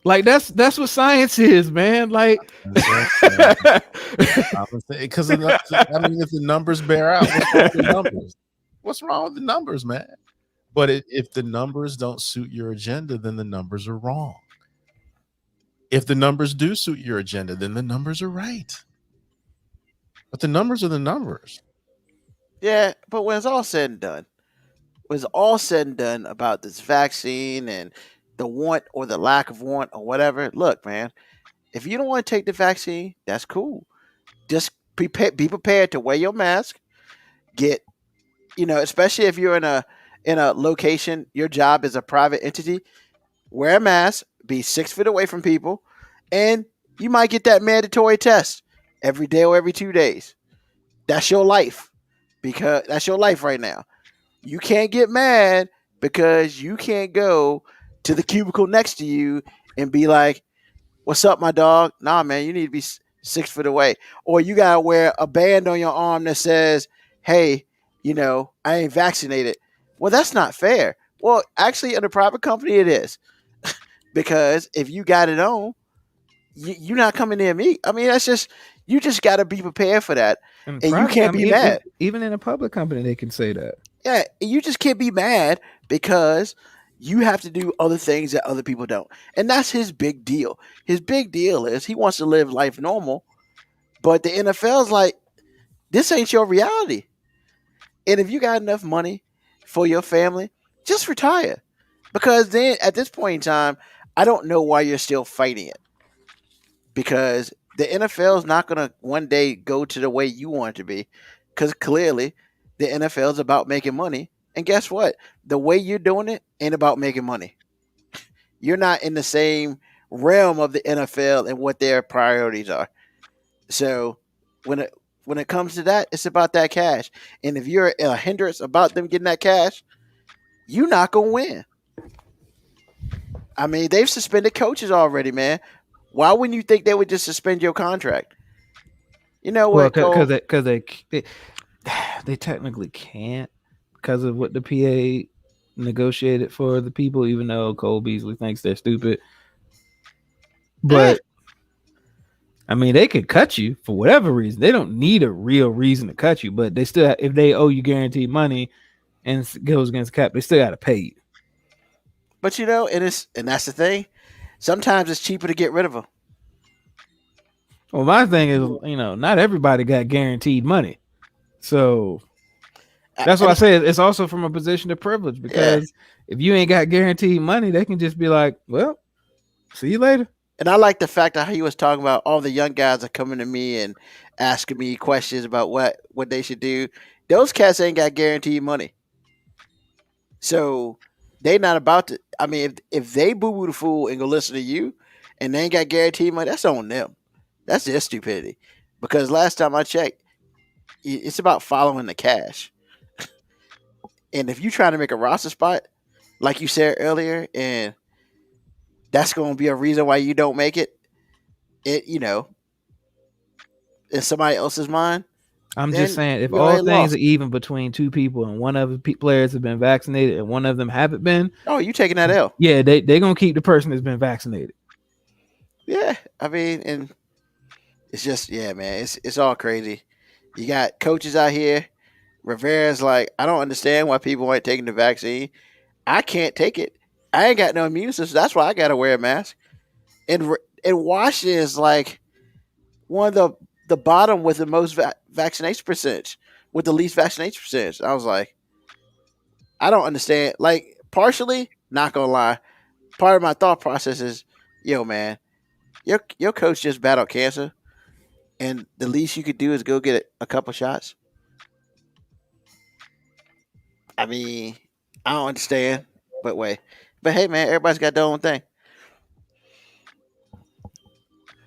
Like, that's what science is, man. Like, because if the numbers bear out, what's wrong with the numbers? What's wrong with the numbers, man? But if the numbers don't suit your agenda, then the numbers are wrong. If the numbers do suit your agenda, then the numbers are right. But the numbers are the numbers. Yeah, but when it's all said and done, about this vaccine and the want or the lack of want or whatever, look, man, if you don't want to take the vaccine, that's cool. Just be prepared to wear your mask. Get, especially if you're in a location, your job is a private entity, wear a mask, be 6 feet away from people, and you might get that mandatory test every day or every 2 days. That's your life, because that's your life right now. You can't get mad because you can't go to the cubicle next to you and be like, "What's up, my dog?" Nah, man, you need to be 6 foot away. Or you got to wear a band on your arm that says, "Hey, I ain't vaccinated. Well, that's not fair. Well, actually, in a private company, it is. Because if you got it on, you're not coming near me. I mean, that's just, you just got to be prepared for that. And you can't be mad. Even in a public company, they can say that. Yeah, you just can't be mad because you have to do other things that other people don't. And that's his big deal. His big deal is he wants to live life normal, but the NFL's like, this ain't your reality. And if you got enough money for your family, just retire. Because then at this point in time, I don't know why you're still fighting it. Because the NFL is not going to one day go to the way you want it to be. Because clearly the NFL is about making money. And guess what? The way you're doing it ain't about making money. You're not in the same realm of the NFL and what their priorities are. So when it comes to that, it's about that cash. And if you're a hindrance about them getting that cash, you're not going to win. I mean, they've suspended coaches already, man. Why wouldn't you think they would just suspend your contract? You know what? Because they technically can't because of what the PA negotiated for the people, even though Cole Beasley thinks they're stupid. But I mean, they could cut you for whatever reason. They don't need a real reason to cut you, but they still, if they owe you guaranteed money and it goes against the cap, they still got to pay you. But and that's the thing. Sometimes it's cheaper to get rid of them. Well, my thing is, not everybody got guaranteed money, so that's why I say it's also from a position of privilege. Because if you ain't got guaranteed money, they can just be like, "Well, see you later." And I like the fact that he was talking about all the young guys are coming to me and asking me questions about what they should do. Those cats ain't got guaranteed money, so they not about to. I mean, if they boo-boo the fool and go listen to you, and they ain't got guaranteed money, that's on them. That's their stupidity. Because last time I checked, it's about following the cash. And if you trying to make a roster spot, like you said earlier, and that's going to be a reason why you don't make it, in somebody else's mind. I'm just saying, if all things are even between two people and one of the players have been vaccinated and one of them haven't been, you taking that L. Yeah, they're going to keep the person that's been vaccinated. Yeah, I mean, and it's just, man, it's all crazy. You got coaches out here. Rivera's like, I don't understand why people aren't taking the vaccine. I can't take it. I ain't got no immune system. That's why I got to wear a mask. And Washington is like one of the bottom with the most vaccination percentage, with the least vaccination percentage. I was like, I don't understand. Like, partially, not gonna lie, part of my thought process is, man, your coach just battled cancer, and the least you could do is go get a couple shots. I mean, I don't understand, but hey, man, everybody's got their own thing.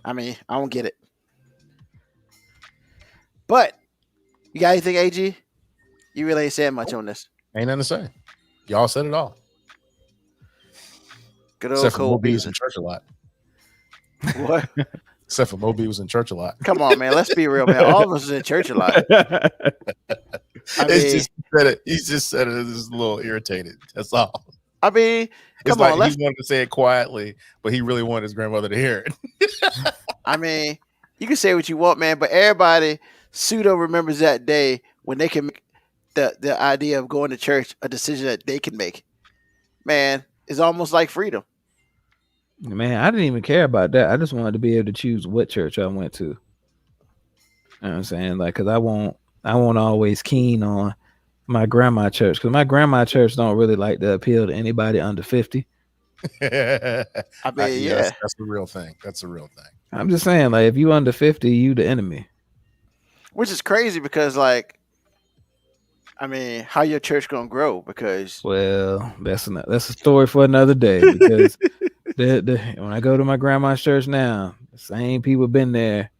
I mean, I don't get it. But you got anything, AG? You really ain't saying much on this. Ain't nothing to say. Y'all said it all. Good old Cole Beasley was in church a lot. What? Except for Moby was in church a lot. Come on, man. Let's be real, man. All of us was in church a lot. He just said it. Is a little irritated. That's all. I mean, he wanted to say it quietly, but he really wanted his grandmother to hear it. I mean, you can say what you want, man, but everybody pseudo remembers that day when they can make the idea of going to church a decision that they can make. Man, it's almost like freedom. Man, I didn't even care about that. I just wanted to be able to choose what church I went to. You know what I'm saying? Like, because I won't always keen on my grandma church, because my grandma church don't really like to appeal to anybody under 50. I mean, that's the real thing. That's the real thing. I'm just saying, like, if you under 50, you the enemy. Which is crazy because, like, I mean, how your church gonna grow? Because that's a story for another day. Because when I go to my grandma's church now, the same people been there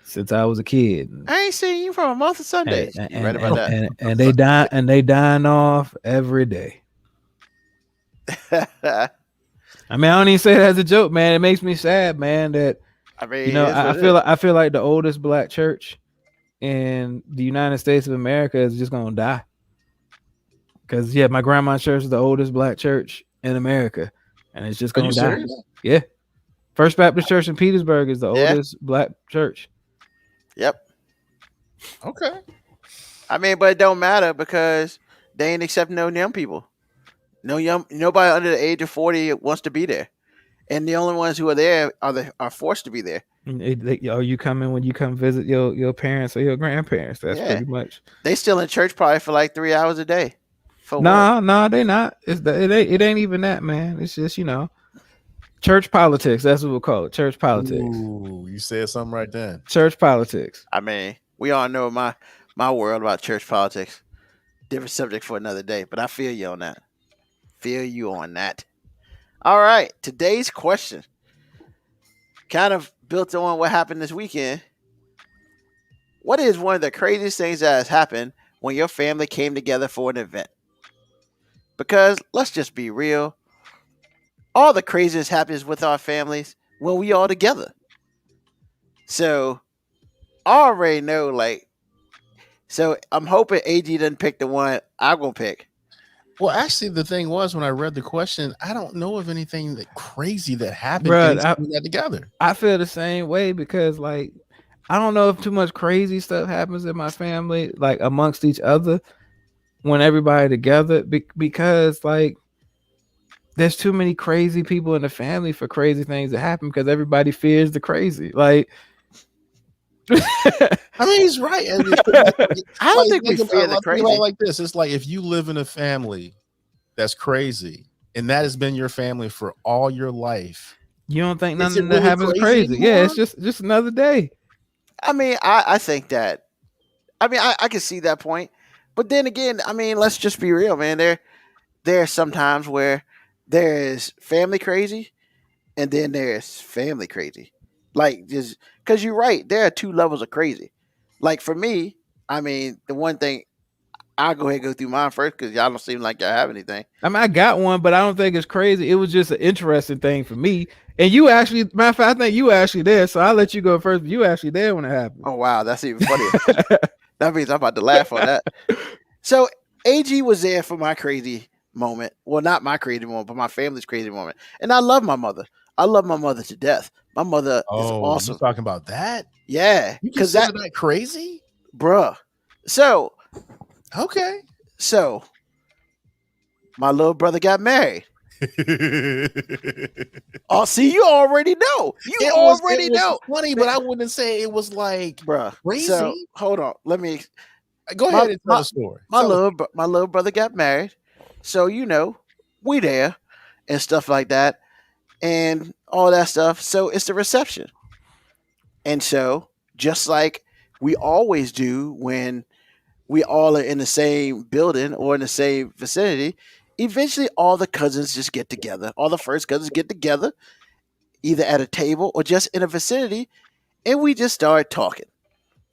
since I was a kid. I ain't seen you for a month of Sundays. You right about that? And they dying off every day. I mean, I don't even say that as a joke, man. It makes me sad, man. That I feel like the oldest black church in the United States of America is just gonna die. Because my grandma's church is the oldest black church in America, and it's just Are gonna you die. serious? Yeah, First Baptist Church in Petersburg is the oldest black church. Yep. Okay. I mean, but it don't matter because they ain't accepting no young people. Nobody under the age of 40 wants to be there, and the only ones who are there are forced to be there. You coming when you come visit your parents or your grandparents? That's Yeah. pretty much. They still in church probably for like 3 hours a day. For work. Nah, they not. It ain't even that, man. It's just church politics. That's what we'll call it. Church politics. Ooh, you said something right then. Church politics. I mean, we all know my world about church politics. Different subject for another day, but I feel you on that. All right, today's question kind of built on what happened this weekend. What is one of the craziest things that has happened when your family came together for an event? Because let's just be real, all the craziest happens with our families when we all together. So I already know, so I'm hoping AG doesn't pick the one I'm gonna pick. Well, actually, the thing was when I read the question, I don't know of anything that crazy that happened Bruh, putting that together. I feel the same way because I don't know if too much crazy stuff happens in my family, amongst each other when everybody together, because there's too many crazy people in the family for crazy things to happen because everybody fears the crazy. I mean, he's right. I don't think we fear the crazy. Like this, it's like if you live in a family that's crazy, and that has been your family for all your life, you don't think Is it nothing that really happens crazy crazy? Yeah, anymore? it's just another day. I mean, I think that. I mean, I can see that point, but then again, I mean, let's just be real, man. There are some times where there is family crazy, and then there's family crazy. Just because you're right, there are two levels of crazy. For me, I mean, the one thing I'll go ahead and go through mine first because y'all don't seem like y'all have anything. I mean, I got one, but I don't think it's crazy. It was just an interesting thing for me. And you actually, matter of fact, I think you actually there. So I'll let you go first. But you actually there when it happened. Oh wow, that's even funnier. That means I'm about to laugh on that. So AG was there for my crazy moment. Well, not my crazy moment, but my family's crazy moment. And I love my mother. I love my mother to death. My mother is awesome. You talking about that? Yeah, You because consider that crazy, bruh. So okay. My little brother got married. Oh, see, you already know. You already know. Funny, but I wouldn't say it was bruh. crazy. So hold on, let me go ahead and tell the story. My little brother got married, so we there and stuff like that, and all that stuff. So it's the reception, and so just like we always do when we all are in the same building or in the same vicinity, eventually all the cousins just get together. All the first cousins get together, either at a table or just in a vicinity, and we just start talking.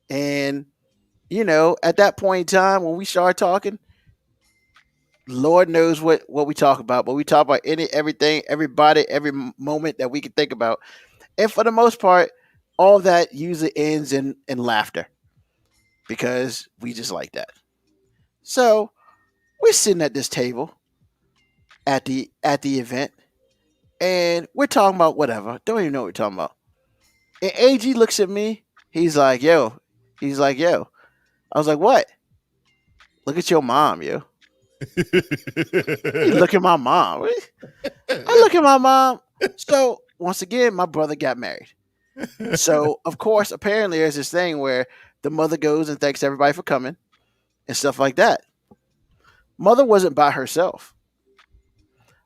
And, at that point in time when we start talking, Lord knows what we talk about, but we talk about everything, everybody, every moment that we can think about. And for the most part, all that usually ends in laughter because we just like that. So we're sitting at this table at the event, and we're talking about whatever. Don't even know what we're talking about. And AG looks at me. He's like, yo. I was like, what? Look at your mom, yo. Look at my mom. I look at my mom. So once again, my brother got married. So of course, apparently there's this thing where the mother goes and thanks everybody for coming and stuff like that. Mother wasn't by herself.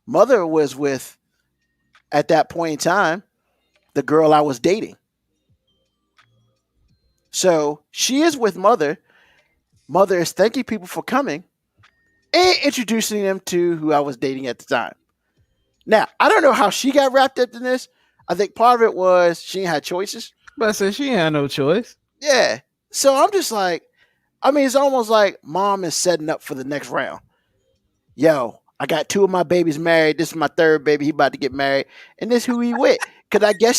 Mother was with, at that point in time, the girl I was dating. So she is with mother. Mother is thanking people for coming and introducing them to who I was dating at the time. Now, I don't know how she got wrapped up in this. I think part of it was she had choices. But I said she had no choice. Yeah. So I'm just like, I mean, it's almost like mom is setting up for the next round. Yo, I got 2 of my babies married. This is my 3rd baby. He about to get married. And this who he with. Because I guess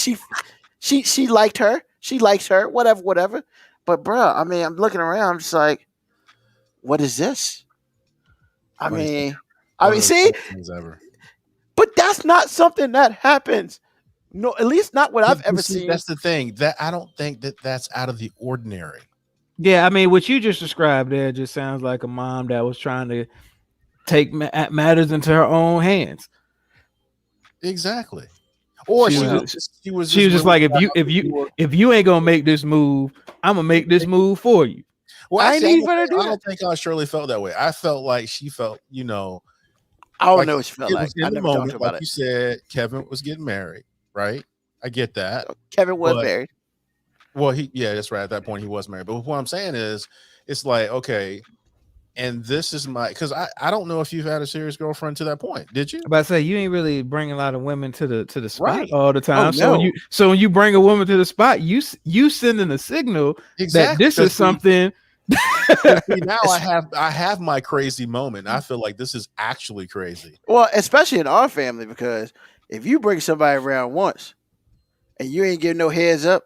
she liked her. She likes her. Whatever. But bro, I mean, I'm looking around. I'm just like, what is this? I Funniest mean, One of the see, funniest things ever. but that's not something that happens. No, at least not what I've But ever see, seen. that's the thing. That I don't think that that's out of the ordinary. Yeah, I mean, what you just described there just sounds like a mom that was trying to take matters into her own hands. Exactly. Or She was just like, if you ain't gonna make this move, I'm gonna make this move for you. Well, I actually, ain't even do I that. don't think Shirley felt that way. I felt like she felt, you know, I don't like, know what she felt it like. was in I the never talked moment, about like it. you said, Kevin was getting married, right? I get that. Kevin was but- married. Well, that's right. At that point, he was married. But what I'm saying is, it's like, okay, and this is because I don't know if you've had a serious girlfriend to that point. Did you? But I say you ain't really bring a lot of women to the spot Right. all the time. Oh, So when you bring a woman to the spot, you sending a signal that this is something. See, now I have my crazy moment. I feel like this is actually crazy. Well, especially in our family, because if you bring somebody around once and you ain't give no heads up,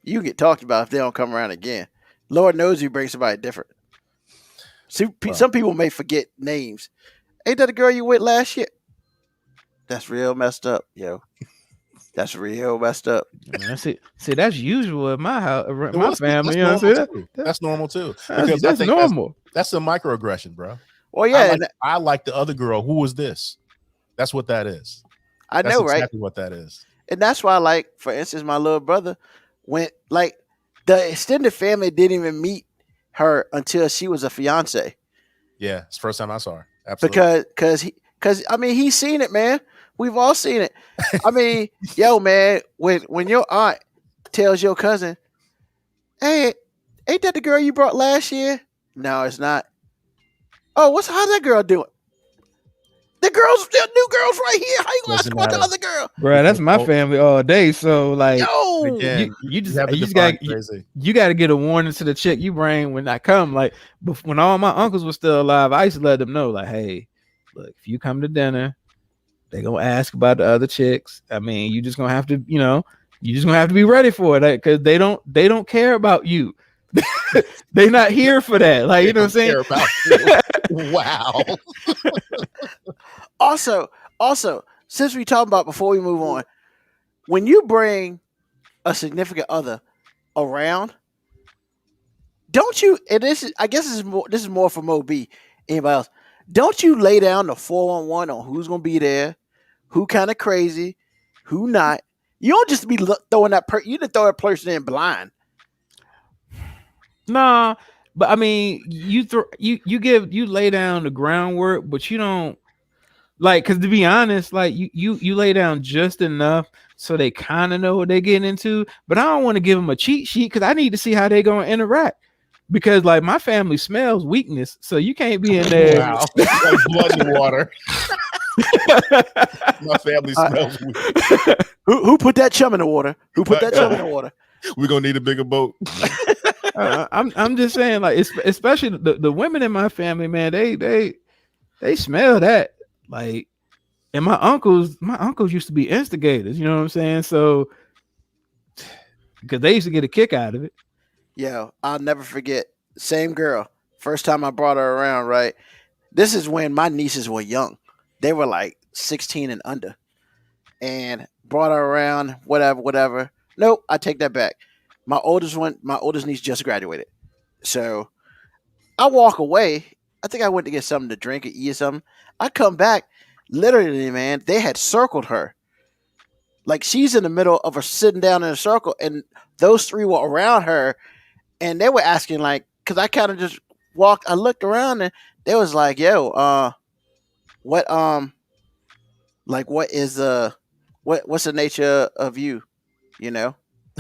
you get talked about if they don't come around again. Lord knows you bring somebody different. See, some people may forget names. Ain't that the girl you with last year? That's real messed up, yo. That's real messed up. See, that's usual in my house, my Well, family. that's You know, normal too. That's normal too. Because I that's think normal. That's a microaggression, bro. Well, yeah, I like the other girl. Who was this? That's what that is. I That's know, right? exactly what that is. And that's why, like, for instance, my little brother went, like, the extended family didn't even meet her until she was a fiance. Yeah, it's the first time I saw her. Absolutely. Because I mean, he's seen it, man. We've all seen it. I mean, yo, man, when your aunt tells your cousin, "Hey, ain't that the girl you brought last year?" No, it's not. Oh, how's that girl doing? The new girls right here. How you gonna ask about the other girl? Bro, that's my family all day. So like, Yo, Again, you have to just define got crazy. you got to get a warning to the chick you bring when I come. Like when all my uncles were still alive, I used to let them know, like, hey, look, if you come to dinner, they gonna ask about the other chicks. I mean, you just gonna have to, be ready for it, because they don't care about you. They not here for that. Like, you know what I'm saying? Wow. Also, since we talk about before we move on, when you bring a significant other around, don't you? And I guess this is more for Mo B. Anybody else? Don't you lay down the 411 on who's gonna be there, who kind of crazy, who not? You don't just be throwing you didn't throw that person in blind. Nah, but I mean, you lay down the groundwork, but you don't, like, because to be honest, like you lay down just enough so they kind of know what they're getting into. But I don't want to give them a cheat sheet because I need to see how they're gonna interact. Because like my family smells weakness, so you can't be in there. Wow. Like blood and water. My family smells weak. Who put that chum in the water? Who put that chum in the water? We're gonna need a bigger boat. I'm just saying, like, especially the women in my family, man, they smell that. Like, and my uncles used to be instigators, you know what I'm saying? So because they used to get a kick out of it. Yo, I'll never forget. Same girl. First time I brought her around, right? This is when my nieces were young. They were like 16 and under. And brought her around, whatever. Nope, I take that back. My oldest niece just graduated. So I walk away. I think I went to get something to drink or eat or something. I come back. Literally, man, they had circled her. Like she's in the middle of her sitting down in a circle, and those three were around her, and they were asking, like, because I kind of just walked. I looked around, and they was like, "Yo, what is what's the nature of you, you know?"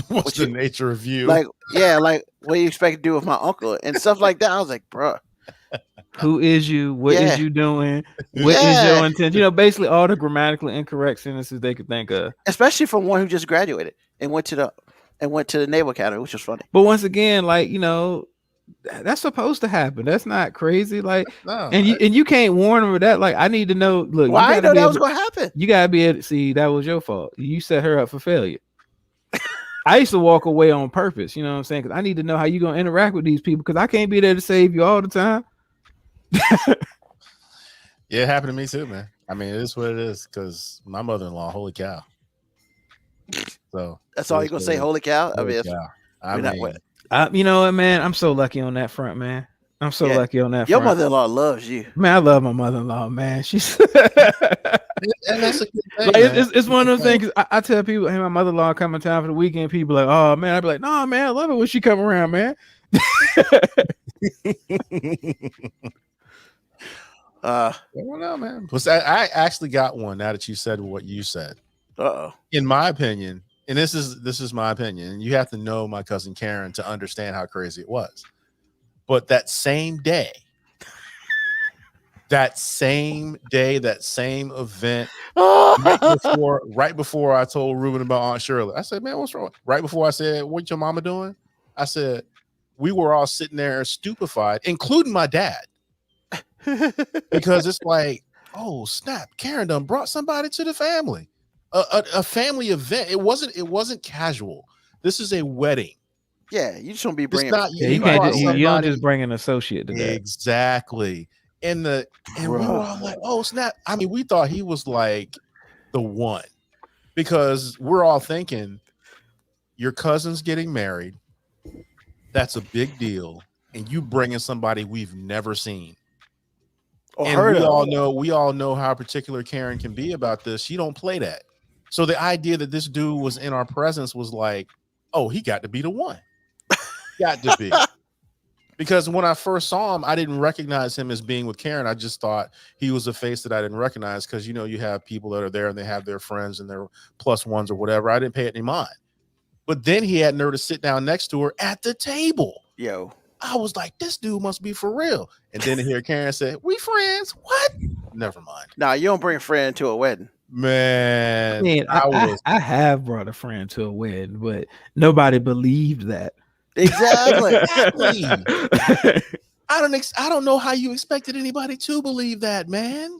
What's the nature of you? Like, yeah, like what do you expect to do with my uncle and stuff like that? I was like, bruh. Who is you? What is you doing? What is your intent? You know, basically all the grammatically incorrect sentences they could think of. Especially from one who just graduated and went to the Naval Academy, which was funny. But once again, like, you know, that's supposed to happen. That's not crazy. Like, no, and you can't warn them with that. Like, I need to know. Look, well, I didn't know that was gonna happen. You gotta be able to see that was your fault. You set her up for failure. I used to walk away on purpose. You know what I'm saying? Because I need to know how you gonna interact with these people. Because I can't be there to save you all the time. Yeah, it happened to me too, man. I mean, it is what it is. Because my mother-in-law, holy cow. So That's all you're gonna say. Holy cow! I mean, you know what, man? I'm so lucky on that front, man. I'm so lucky on that. Your front. mother-in-law loves you, man. I love my mother-in-law, man. She's and that's a good thing, like, it's one of those things. I tell people, hey, my mother-in-law come in town for the weekend. People like, oh man, I'd be like, no, man, I love it when she come around, man. I don't know, man. I actually got one now that you said what you said. In my opinion, and this is my opinion, and you have to know my cousin Karen to understand how crazy it was. But that same day, that same event, right before I told Ruben about Aunt Shirley, I said, man, what's wrong? Right before I said, what your mama doing? I said, we were all sitting there stupefied, including my dad. Because it's like, oh snap, Karen done brought somebody to the family. A family event. It wasn't casual. This is a wedding. Yeah, you just don't be bringing. You don't just bring an associate to that. Exactly. And we were all like, oh snap. I mean, we thought he was like the one, because we're all thinking your cousin's getting married. That's a big deal, and you bringing somebody we've never seen. And we all know how particular Karen can be about this. She don't play that. So the idea that this dude was in our presence was like, oh, he got to be the one. Got to be. Because when I first saw him, I didn't recognize him as being with Karen. I just thought he was a face that I didn't recognize, because, you know, you have people that are there and they have their friends and their plus ones or whatever. I didn't pay any mind. But then he had nerve to sit down next to her at the table. Yo. I was like, this dude must be for real. And then to hear Karen say, we friends? What? Never mind. Nah, you don't bring a friend to a wedding. Man. I mean, I have brought a friend to a wedding, but nobody believed that. Exactly. I don't know how you expected anybody to believe that, man.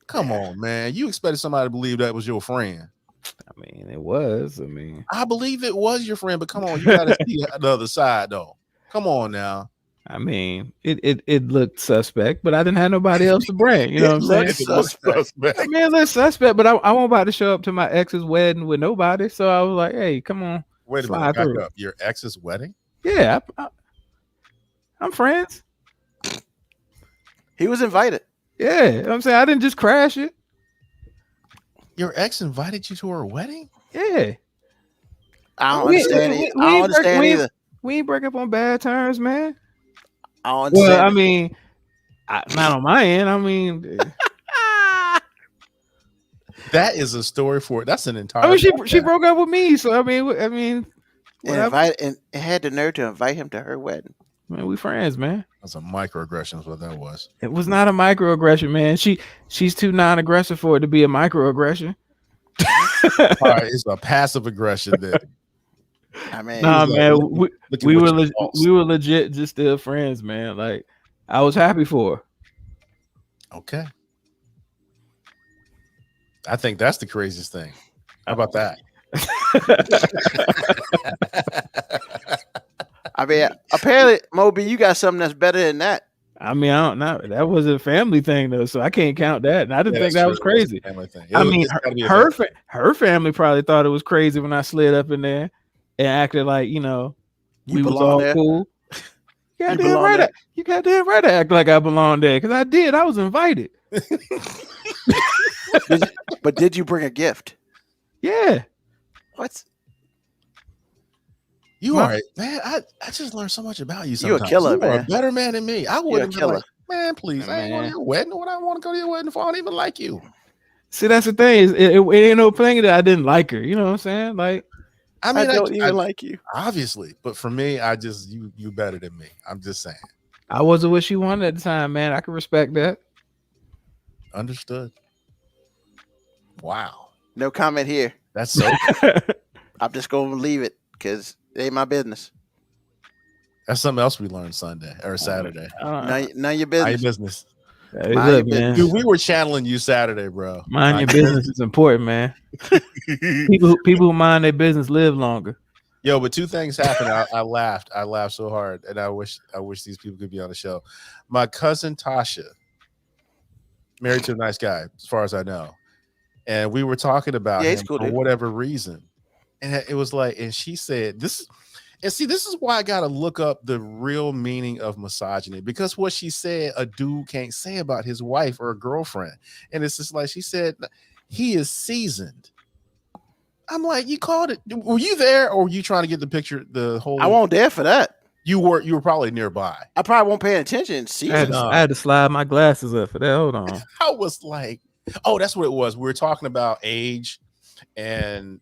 Come on, man. You expected somebody to believe that was your friend. I mean, it was. I believe it was your friend, but come on, you gotta see the other side though. Come on now. I mean, it looked suspect, but I didn't have nobody else to bring. You know what I'm saying? Suspect. I mean, it looked suspect, but I wasn't about to show up to my ex's wedding with nobody. So I was like, hey, come on. Wait a minute, back up. Your ex's wedding? Yeah, I'm friends. He was invited. Yeah, you know what I'm saying, I didn't just crash it. Your ex invited you to her wedding? Yeah. I don't understand either. We ain't break up on bad terms, man. I don't understand. Well, I mean, not on my end. I mean, that is a story for it. That's an entire. I mean, she broke up with me, so I mean, and had the nerve to invite him to her wedding. Man, we friends, man. That's a microaggression, is what that was. It was not a microaggression, man. She's too non-aggressive for it to be a microaggression. All right, it's a passive aggression then. I mean, nah, man, we were legit just still friends, man. Like, I was happy for her. Okay. I think that's the craziest thing. How about that? I mean, apparently, Moby, you got something that's better than that. I mean, I don't know. That was a family thing, though, so I can't count that. And I didn't think that was crazy. I mean, her family probably thought it was crazy when I slid up in there and acted like, you know, we was all cool. You goddamn right to act like I belonged there, because I did. I was invited. But did you bring a gift? Yeah. What? You are, man. I just learned so much about you. You're a killer, man. You're a better man than me. I wouldn't be like, man, please. Man. I ain't going to your wedding. What I want to go to your wedding for? I don't even like you. See, that's the thing. It ain't no thing that I didn't like her. You know what I'm saying? Like, I mean, I don't even like you. Obviously. But for me, I just, you better than me. I'm just saying. I wasn't what she wanted at the time, man. I can respect that. Understood. Wow. No comment here. That's so. I'm just going to leave it because it ain't my business. That's something else we learned Sunday or Saturday. None of your business. Mind your business. Hey, look, man. Dude, we were channeling you Saturday, bro. Mind your business is important, man. People who mind their business live longer. Yo, but two things happened. I laughed. I laughed so hard, and I wish these people could be on the show. My cousin Tasha, married to a nice guy, as far as I know, and we were talking about Yeah, him he's cool, for dude. whatever reason, and it was like, and she said this. And see, this is why I got to look up the real meaning of misogyny, because what she said, a dude can't say about his wife or a girlfriend. And it's just like she said, he is seasoned. I'm like, you called it. Were you there, or were you trying to get the picture? The whole. I won't there for that. You were probably nearby. I probably won't pay attention. See, I had to slide my glasses up for that. Hold on. I was like, oh, that's what it was. We were talking about age, and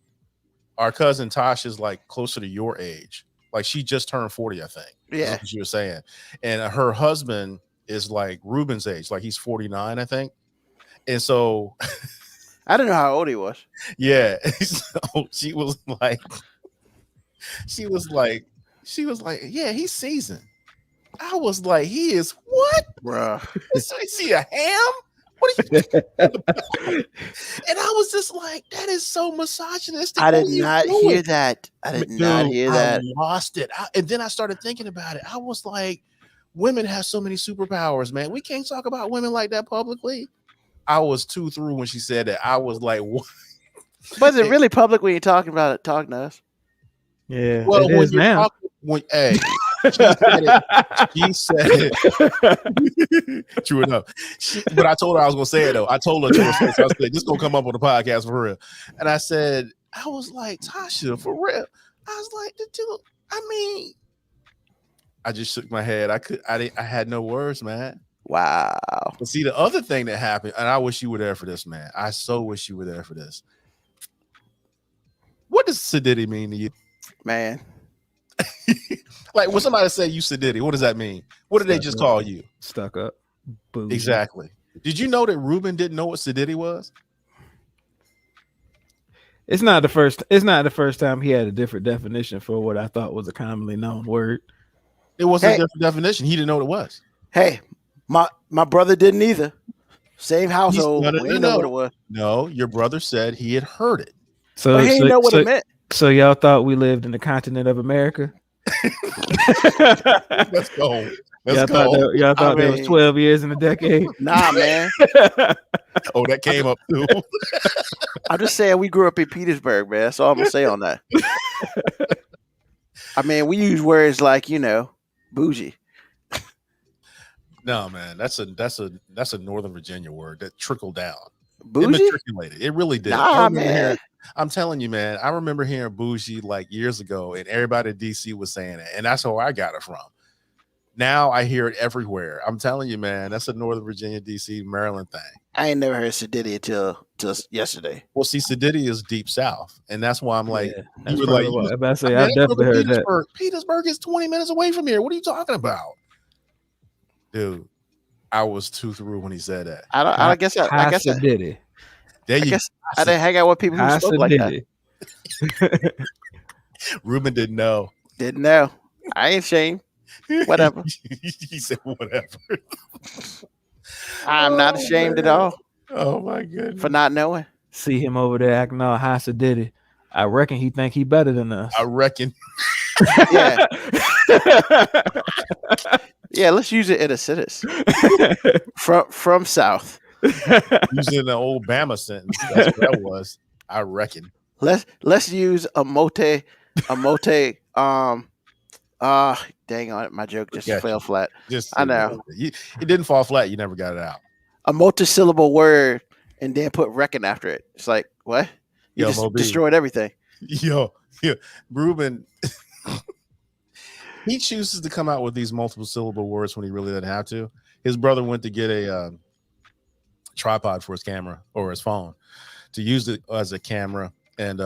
our cousin Tasha's like closer to your age. Like she just turned 40, I think. Yeah. That's what she was saying. And her husband is like Ruben's age, like he's 49, I think. And so I didn't know how old he was. yeah. So she was like, yeah, he's seasoned. I was like, he is what? Bruh. Is he a ham? What are you and I was just like, that is so misogynistic. I What did are you not doing? hear that. I did not hear that. I lost it. And then I started thinking about it. I was like, women have so many superpowers, man. We can't talk about women like that publicly. I was too through when she said that. I was like, what? But is it really public when you're talking about it? Talking to us? Yeah, Well, it when is you're now. talking, hey, she said it. True enough. But I told her I was gonna say it though. I told her to her face. I said, this is gonna come up on the podcast for real. And I said, I was like, Tasha, for real. I was like, dude, I mean, I just shook my head. I had no words, man. Wow. But see, the other thing that happened, and I wish you were there for this, man. I so wish you were there for this. What does sedity mean to you? Man. Like when somebody say you sedity, what does that mean? What did they just call you? Stuck up. Bougie. Exactly. Did you know that Ruben didn't know what sedity was? It's not the first time he had a different definition for what I thought was a commonly known word. It was Hey. a different definition. He didn't know what it was. Hey, my brother didn't either. Same household. No, no, We no, didn't know no. what it was. No, your brother said he had heard it. So But he didn't know what so, it meant. so y'all thought we lived in the continent of America? Let's go. Y'all thought there was 12 years in a decade? Nah, man. Oh, that came up too. I'm just saying we grew up in Petersburg, man. That's all I'm gonna say on that. I mean, we use words like, bougie. No, man, that's a Northern Virginia word that trickled down. It Bougie? matriculated. It really did. Nah, man. I'm telling you, man. I remember hearing bougie like years ago, and everybody in DC was saying it, and that's where I got it from. Now I hear it everywhere. I'm telling you, man. That's a Northern Virginia, DC, Maryland thing. I ain't never heard sedity until yesterday. Well, see, sedity is deep south, and that's why I'm like, Yeah, you that's were probably like, what- I'm about to say, man, I've I definitely live in heard that. Petersburg. Petersburg is 20 minutes away from here. What are you talking about, dude? I was too through when he said that. I guess I did it. There you guess I didn't hang out with people who spoke like that. Ruben didn't know. Didn't know. I ain't ashamed. Whatever. He said whatever. I'm not ashamed at all Oh my goodness. for not knowing. See him over there acting all high did it. I reckon he think he better than us. I reckon. Yeah. Yeah, let's use it in a sentence. From South. Using the old Bama sentence. That's what that was. I reckon. Let's use a mote dang on it, my joke just Gotcha. fell flat. Just I know. it didn't fall flat. You never got it out. A multi-syllable word and then put reckon after it. It's like, what? You Yo, just Mo B. destroyed everything. Yo, Ruben. He chooses to come out with these multiple syllable words when he really doesn't have to. His brother went to get a tripod for his camera or his phone to use it as a camera, and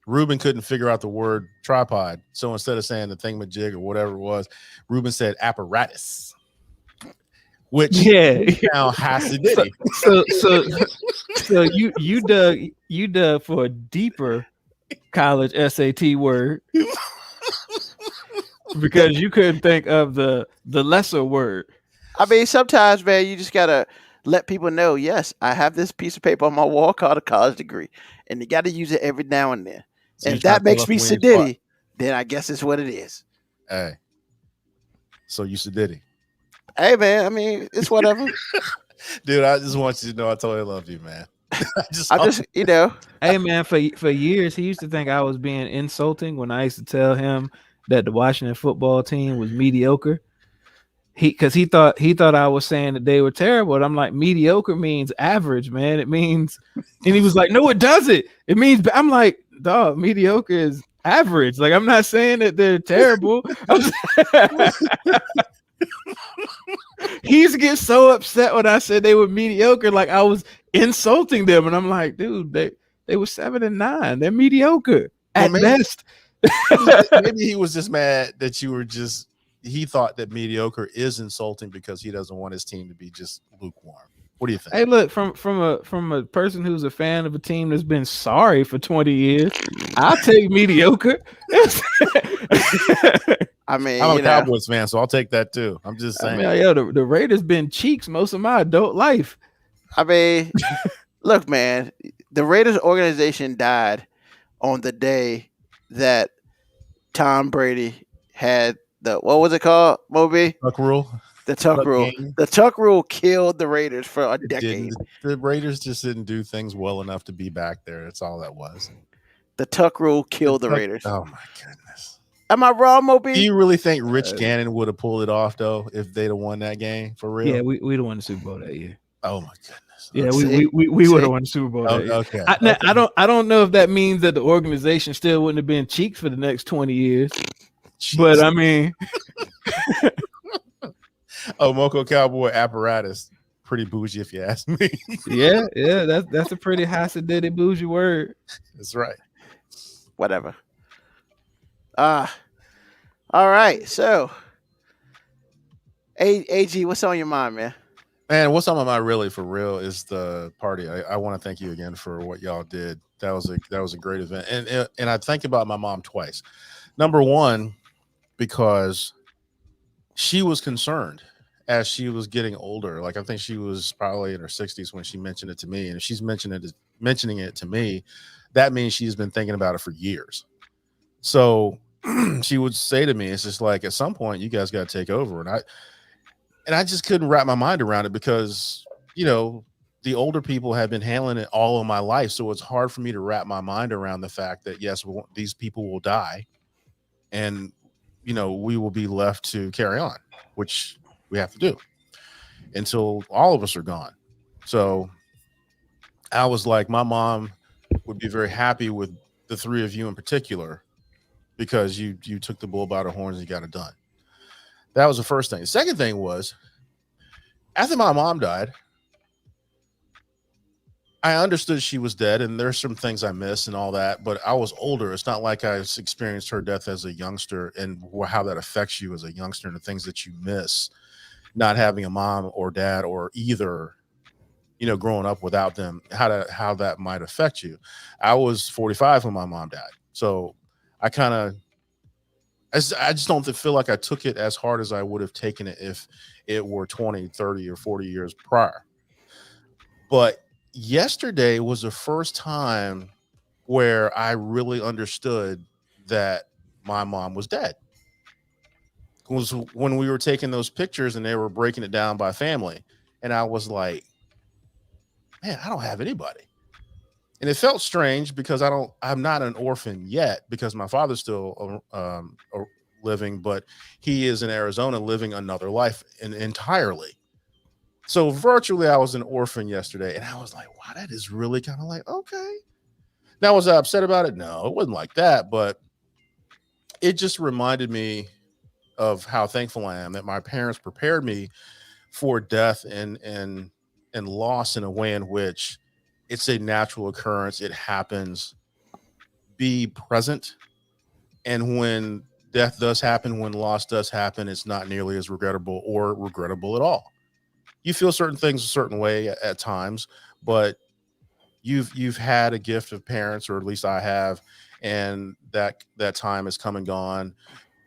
Ruben couldn't figure out the word tripod. So instead of saying the thingamajig or whatever it was, Ruben said apparatus, which now has to do it. So you dug for a deeper college SAT word because you couldn't think of the lesser word. I mean, sometimes, man, you just gotta let people know, yes, I have this piece of paper on my wall called a college degree, and you got to use it every now and then. So and you if that trying to makes tell me us we ain't smart. sedity, then I guess it's what it is. Hey, so you Diddy. Hey man, I mean it's whatever. Dude, I just want you to know I totally love you, man. I just Hey man, for years he used to think I was being insulting when I used to tell him that the Washington football team was mediocre. He thought I was saying that they were terrible. And I'm like, mediocre means average, man. It means, and he was like, no, it doesn't. It means, I'm like, dog, mediocre is average. Like, I'm not saying that they're terrible. He used to get so upset when I said they were mediocre, like I was insulting them. And I'm like, dude, they were 7-9. They're mediocre at best. Maybe he was just mad that you were just. He thought that mediocre is insulting because he doesn't want his team to be just lukewarm. What do you think? Hey, look, from a person who's a fan of a team that's been sorry for 20 years, I'll take mediocre. I mean, I'm a Cowboys fan, so I'll take that too. I'm just saying. I mean, the Raiders been cheeks most of my adult life. I mean, look, man, the Raiders organization died on the day that Tom Brady had what was it called, Moby? Tuck rule. The Tuck rule. Game. The Tuck rule killed the Raiders for a decade. The Raiders just didn't do things well enough to be back there. That's all that was. The Tuck rule killed the Raiders. Oh my goodness. Am I wrong, Moby? Do you really think Rich Gannon would have pulled it off though if they'd have won that game for real? Yeah, we'd have won the Super Bowl that year. Oh my goodness. Yeah, we would have won the Super Bowl. That year. Okay. I don't know if that means that the organization still wouldn't have been cheeks for the next 20 years. Jeez. But I mean, Moco Cowboy apparatus, pretty bougie if you ask me. yeah, that's a pretty high-sedity bougie word. That's right. Whatever. All right. So, AG, what's on your mind, man? Man, what's on my mind really for real is the party. I want to thank you again for what y'all did. That was a great event, and I think about my mom twice. Number one, because she was concerned as she was getting older. Like I think she was probably in her 60s when she mentioned it to me. And if she's mentioning it to me, that means she's been thinking about it for years. So she would say to me, it's just like, at some point you guys got to take over. And I just couldn't wrap my mind around it because, the older people have been handling it all of my life. So it's hard for me to wrap my mind around the fact that, yes, these people will die. And, we will be left to carry on, which we have to do until all of us are gone. So I was like, my mom would be very happy with the three of you in particular because you took the bull by the horns and you got it done. That was the first thing. The second thing was, after my mom died, I understood she was dead, and there's some things I missed and all that, but I was older. It's not like I experienced her death as a youngster and how that affects you as a youngster and the things that you miss, not having a mom or dad or either, growing up without them, how that might affect you. I was 45 when my mom died. So I just don't feel like I took it as hard as I would have taken it if it were 20, 30, or 40 years prior. But yesterday was the first time where I really understood that my mom was dead. It was when we were taking those pictures and they were breaking it down by family. And I was like, man, I don't have anybody. And it felt strange because I'm not an orphan yet because my father's still living, but he is in Arizona living another life entirely. So virtually I was an orphan yesterday and I was like, wow, that is really kind of like, okay. Now, was I upset about it? No, it wasn't like that, but it just reminded me of how thankful I am that my parents prepared me for death and loss in a way in which it's a natural occurrence. It happens. Be present. And when death does happen, when loss does happen, it's not nearly as regrettable or regrettable at all. You feel certain things a certain way at times, but you've had a gift of parents, or at least I have, and that time has come and gone,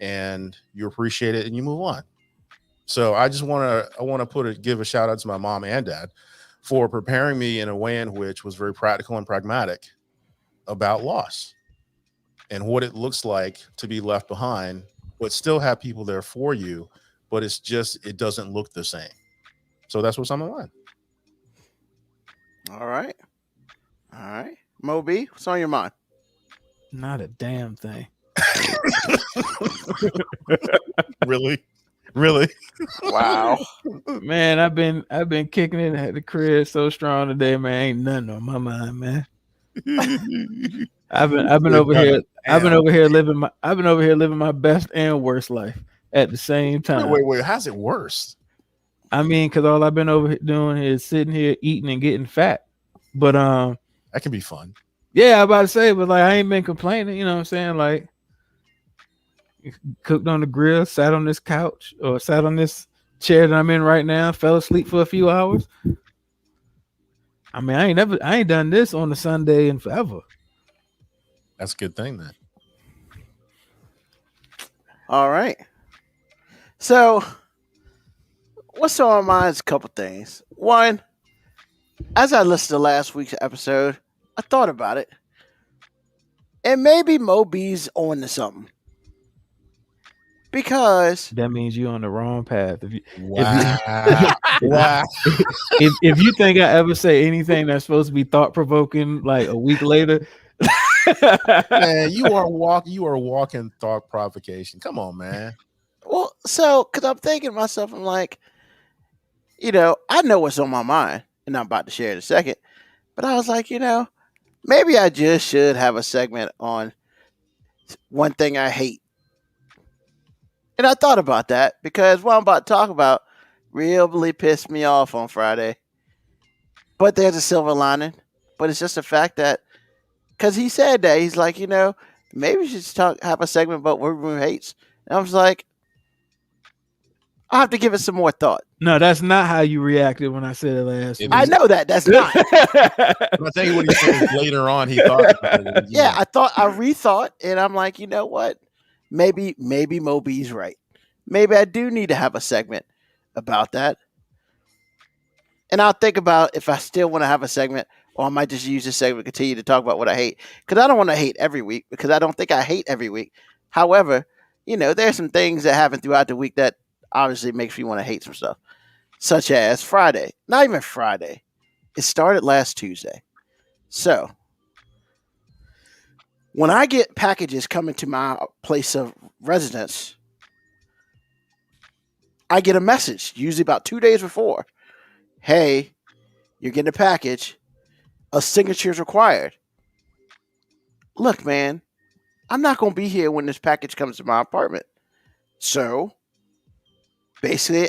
and you appreciate it and you move on. So I just want to give a shout out to my mom and dad for preparing me in a way in which was very practical and pragmatic about loss. and what it looks like to be left behind, but still have people there for you. But it's just, it doesn't look the same. So that's what's on my mind. All right. Moby, what's on your mind? Not a damn thing. Really? Wow. Man, I've been kicking it at the crib so strong today, man. Ain't nothing on my mind, man. I've been over here. I've been over here living my best and worst life at the same time. Wait. How's it worse? I mean, because all I've been over here doing is sitting here eating and getting fat. But that can be fun. Yeah, I'm about to say, but like I ain't been complaining. You know what I'm saying? Like cooked on the grill, sat on this couch or sat on this chair that I'm in right now, fell asleep for a few hours. I mean, I ain't done this on a Sunday in forever. That's a good thing then. All right. So what's on my mind is a couple things. One, as I listened to last week's episode, I thought about it. And maybe Moby's on to something. Because that means you're on the wrong path. If you think I ever say anything that's supposed to be thought provoking, like a week later, man, you are walking thought provocation. Come on, man. Well, so because I'm thinking to myself, I'm like, I know what's on my mind, and I'm about to share in a second. But I was like, maybe I just should have a segment on one thing I hate. And I thought about that because what I'm about to talk about really pissed me off on Friday. But there's a silver lining. But it's just the fact that, because he said that, he's like, maybe we should have a segment about what Ruben hates. And I was like, I'll have to give it some more thought. No, that's not how you reacted when I said it last week. I know that. That's not. I tell you what he said later on. He thought about it. Yeah, I rethought, and I'm like, you know what? Maybe Moby's right. Maybe I do need to have a segment about that. And I'll think about if I still want to have a segment, or I might just use this segment to continue to talk about what I hate. Because I don't want to hate every week, because I don't think I hate every week. However, there's some things that happen throughout the week that obviously makes me want to hate some stuff. Such as Friday. Not even Friday. It started last Tuesday. So, when I get packages coming to my place of residence, I get a message, usually about 2 days before. Hey, you're getting a package. A signature is required. Look, man, I'm not going to be here when this package comes to my apartment. So, basically,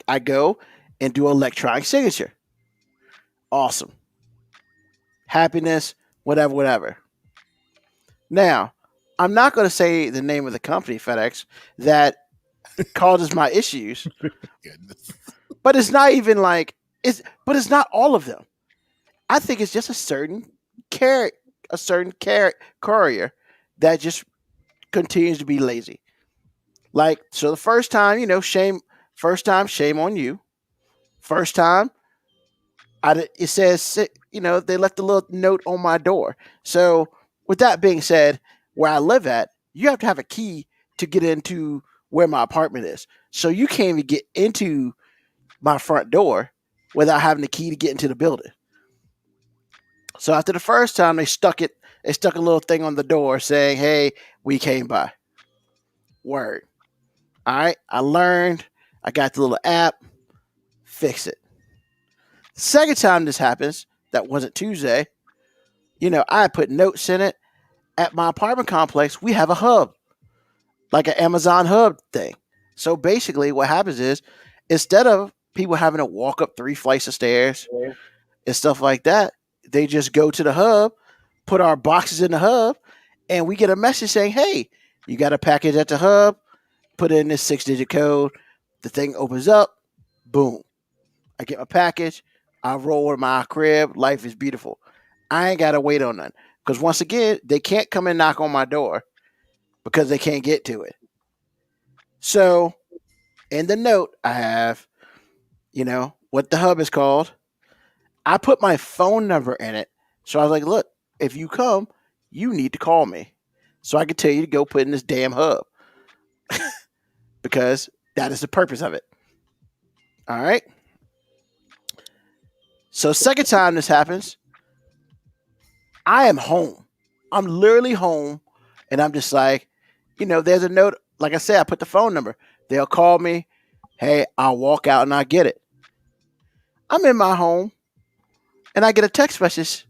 I go and do electronic signature. Awesome. Happiness, whatever. Now, I'm not going to say the name of the company, FedEx, that causes my issues. But it's not even like but it's not all of them. I think it's just a certain courier that just continues to be lazy. Like, so the first time, shame on you. First time, it says, they left a little note on my door. So with that being said, where I live at, you have to have a key to get into where my apartment is. So you can't even get into my front door without having the key to get into the building. So after the first time, they stuck a little thing on the door saying, hey, we came by. Word. All right. I learned. I got the little app. Fix it. Second time this happens, that wasn't Tuesday. I put notes in it. At my apartment complex, we have a hub. Like an Amazon hub thing. So basically what happens is, instead of people having to walk up 3 flights of stairs and stuff like that, they just go to the hub, put our boxes in the hub, and we get a message saying, hey, you got a package at the hub, put in this 6-digit code, the thing opens up, boom. I get my package, I roll to my crib, life is beautiful. I ain't got to wait on none. Because once again, they can't come and knock on my door because they can't get to it. So, in the note, I have, what the hub is called. I put my phone number in it. So I was like, look, if you come, you need to call me. so I can tell you to go put in this damn hub because that is the purpose of it. All right. So second time this happens, I am home. I'm literally home, and I'm just like, there's a note. Like I said, I put the phone number. They'll call me. Hey, I'll walk out and I get it. I'm in my home, and I get a text message,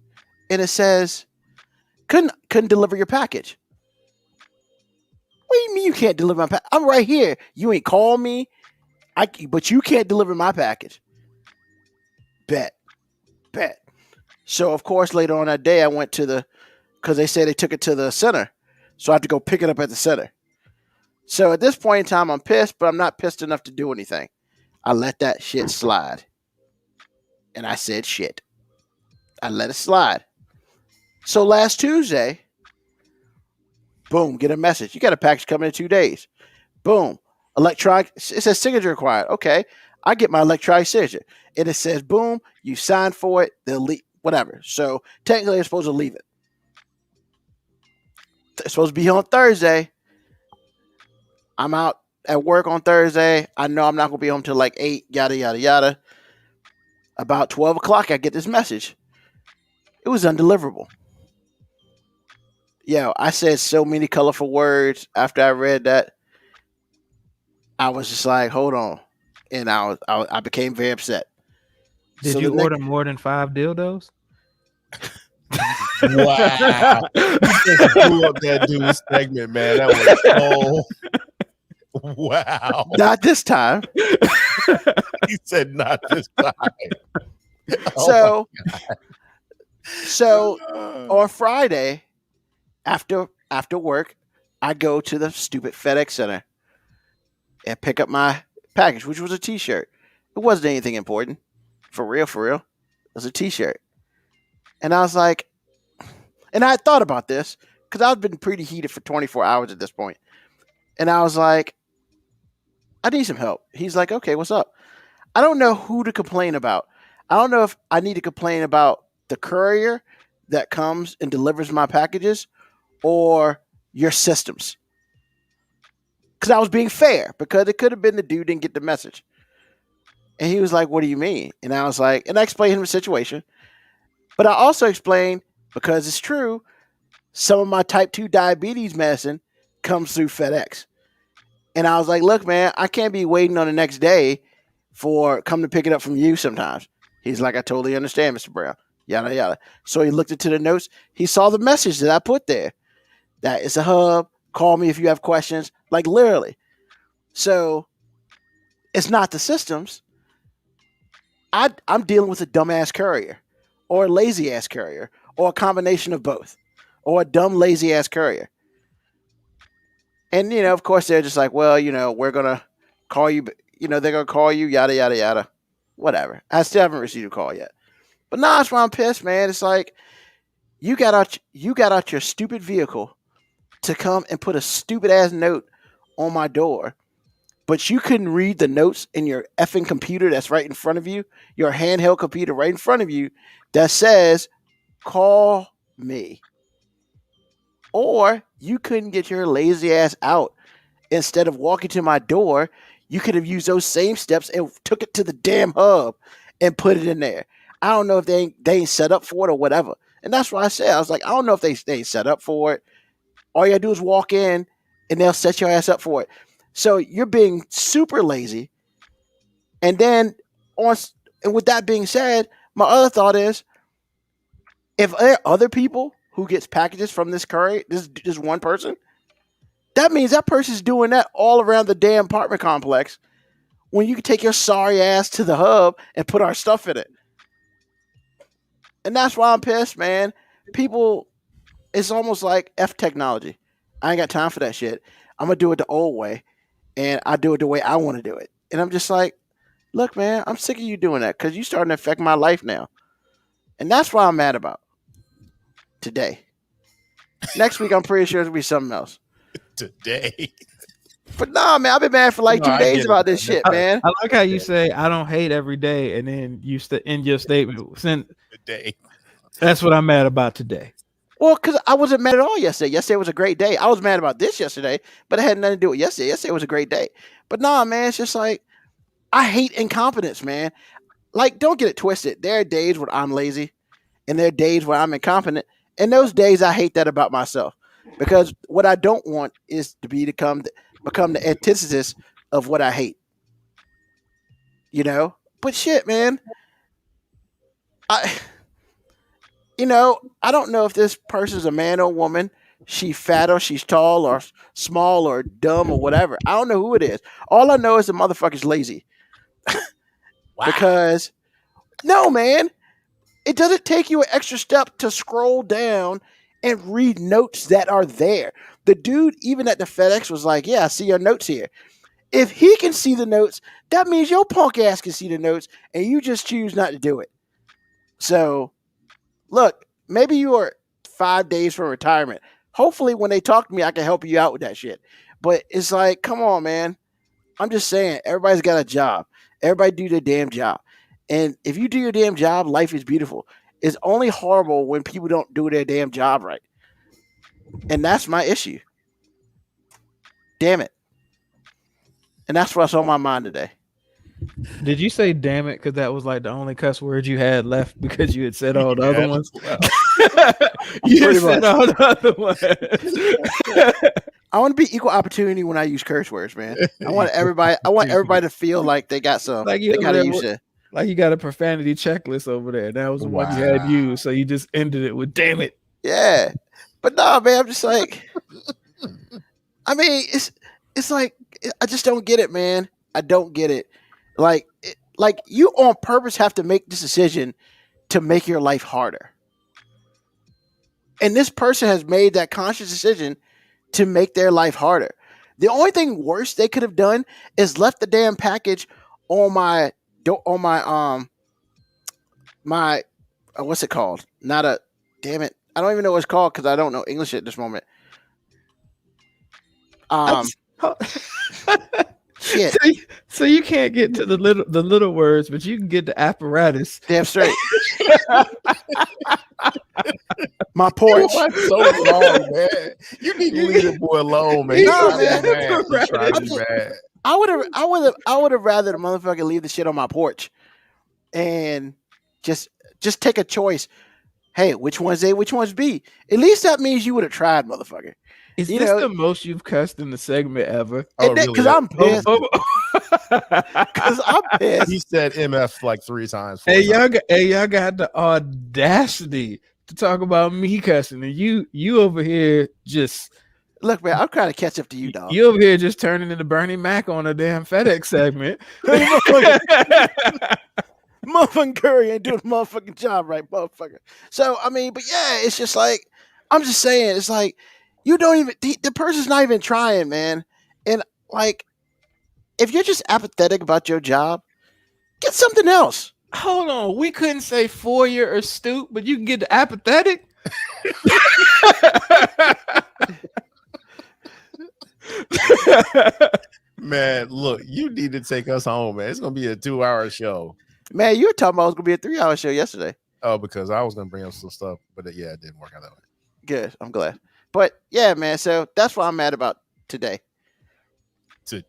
and it says, couldn't deliver your package. What do you mean you can't deliver my package? I'm right here. You ain't called me, but you can't deliver my package. Bet. So, of course, later on that day, I went to because they said they took it to the center. So I have to go pick it up at the center. So at this point in time, I'm pissed, but I'm not pissed enough to do anything. I let that shit slide. And I said shit. I let it slide. So last Tuesday, boom, get a message. You got a package coming in 2 days. Boom. Electronic. It says signature required. Okay. I get my electronic signature. And it says, boom, you signed for it. They'll leave, whatever. So technically, they're supposed to leave it. It's supposed to be here on Thursday. I'm out at work on Thursday. I know I'm not going to be home till like 8, yada, yada, yada. About 12 o'clock, I get this message. It was undeliverable. Yo, I said so many colorful words after I read that. I was just like, hold on. And I became very upset. Did you order more than 5 dildos? Wow. You just blew up that dude's segment, man. That was so wow. Not this time. He said not this time. So on Friday, after work, I go to the stupid FedEx Center and pick up my package, which was a t-shirt. It wasn't anything important. For real. It was a t-shirt. And I was like, and I had thought about this because I've been pretty heated for 24 hours at this point. And I was like, I need some help. He's like, okay, what's up? I don't know who to complain about. I don't know if I need to complain about the courier that comes and delivers my packages or your systems. Because I was being fair, because it could have been the dude didn't get the message. And he was like, what do you mean? And I was like, and I explained him the situation. But I also explained, because it's true, some of my type 2 diabetes medicine comes through FedEx. And I was like, look, man, I can't be waiting on the next day for come to pick it up from you sometimes. He's like, I totally understand, Mr. Brown. Yada, yada. So he looked into the notes. He saw the message that I put there. That it's a hub. Call me if you have questions. Like literally. So it's not the systems. I'm dealing with a dumbass courier or a lazy ass courier or a combination of both or a dumb, lazy ass courier. And, of course, they're just like, well, we're going to call you. They're going to call you, yada, yada, yada. Whatever. I still haven't received a call yet. But now that's why I'm pissed, man. It's like you got out your stupid vehicle to come and put a stupid ass note on my door, but you couldn't read the notes in your effing computer that's right in front of you, your handheld computer right in front of you that says, call me. Or you couldn't get your lazy ass out. Instead of walking to my door, you could have used those same steps and took it to the damn hub and put it in there. I don't know if they ain't set up for it or whatever. And that's what I said. I was like, I don't know if they ain't set up for it. All you gotta do is walk in and they'll set your ass up for it. So you're being super lazy. And then and with that being said, my other thought is, if there are other people who gets packages from this courier, this one person, that means that person's doing that all around the damn apartment complex when you can take your sorry ass to the hub and put our stuff in it. And that's why I'm pissed, man. People, it's almost like F technology. I ain't got time for that shit. I'm going to do it the old way, and I do it the way I want to do it. And I'm just like, look, man, I'm sick of you doing that because you're starting to affect my life now. And that's what I'm mad about today. Next week, I'm pretty sure it'll be something else. Today. But nah, man, I've been mad for like 2 days about this shit, man. I like how you say I don't hate every day, and then you end your statement. Today. That's what I'm mad about today. Well, because I wasn't mad at all yesterday. Yesterday was a great day. I was mad about this yesterday, but it had nothing to do with yesterday. Yesterday was a great day. But nah, man, it's just like I hate incompetence, man. Like, don't get it twisted. There are days when I'm lazy, and there are days where I'm incompetent. And those days, I hate that about myself because what I don't want is to become the antithesis of what I hate. You know. But shit, man. I I don't know if this person's a man or woman. She's fat or she's tall or small or dumb or whatever. I don't know who it is. All I know is the motherfucker's lazy. Because no, man, it doesn't take you an extra step to scroll down and read notes that are there. The dude, even at the FedEx, was like, "Yeah, I see your notes here." If he can see the notes, that means your punk ass can see the notes, and you just choose not to do it. So, look, maybe you are 5 days from retirement. Hopefully, when they talk to me, I can help you out with that shit. But it's like, come on, man. I'm just saying, everybody's got a job. Everybody do their damn job. And if you do your damn job, life is beautiful. It's only horrible when people don't do their damn job right. And that's my issue. Damn it. And that's what's on my mind today. Did you say "damn it" because that was like the only cuss word you had left because you had said all the other ones? You had said all the other ones. I want to be equal opportunity when I use curse words, man. I want everybody to feel like they got some. Like they gotta use it. Like you got a profanity checklist over there. That was the one you had used, so you just ended it with "damn it." Yeah, but no, man. I'm just like, I mean, it's like I just don't get it, man. I don't get it. Like you on purpose have to make this decision to make your life harder. And this person has made that conscious decision to make their life harder. The only thing worse they could have done is left the damn package on my what's it called? Damn it. I don't even know what it's called because I don't know English at this moment. Shit. So you can't get to the little words, but you can get the apparatus. Damn straight. My porch. So long, man. You need to leave the boy alone, man. No, man. He's trying to be bad. I would have rather the motherfucker leave the shit on my porch and just take a choice. Hey, which one's A, which one's B? At least that means you would have tried, motherfucker. Is this the most you've cussed in the segment ever? Because I'm pissed. Because I'm pissed. He said MF like 3 times. Hey, y'all got the audacity to talk about me cussing, and you over here just look, man. I'm trying to catch up to you, dog. You over here just turning into Bernie Mac on a damn FedEx segment. Motherfucking Curry ain't doing the motherfucking job right, motherfucker. So I mean, but yeah, it's just like I'm just saying, it's like you don't even the person's not even trying, man. And like, if you're just apathetic about your job, get something else. Hold on, we couldn't say foyer or stoop, but you can get the apathetic. Man, look, you need to take us home, man. It's gonna be a 2-hour show. Man, you were talking about it was gonna be a 3-hour show yesterday. Oh, because I was gonna bring up some stuff, but yeah, it didn't work out that way. Good, I'm glad. But yeah, man. So that's what I'm mad about today. It's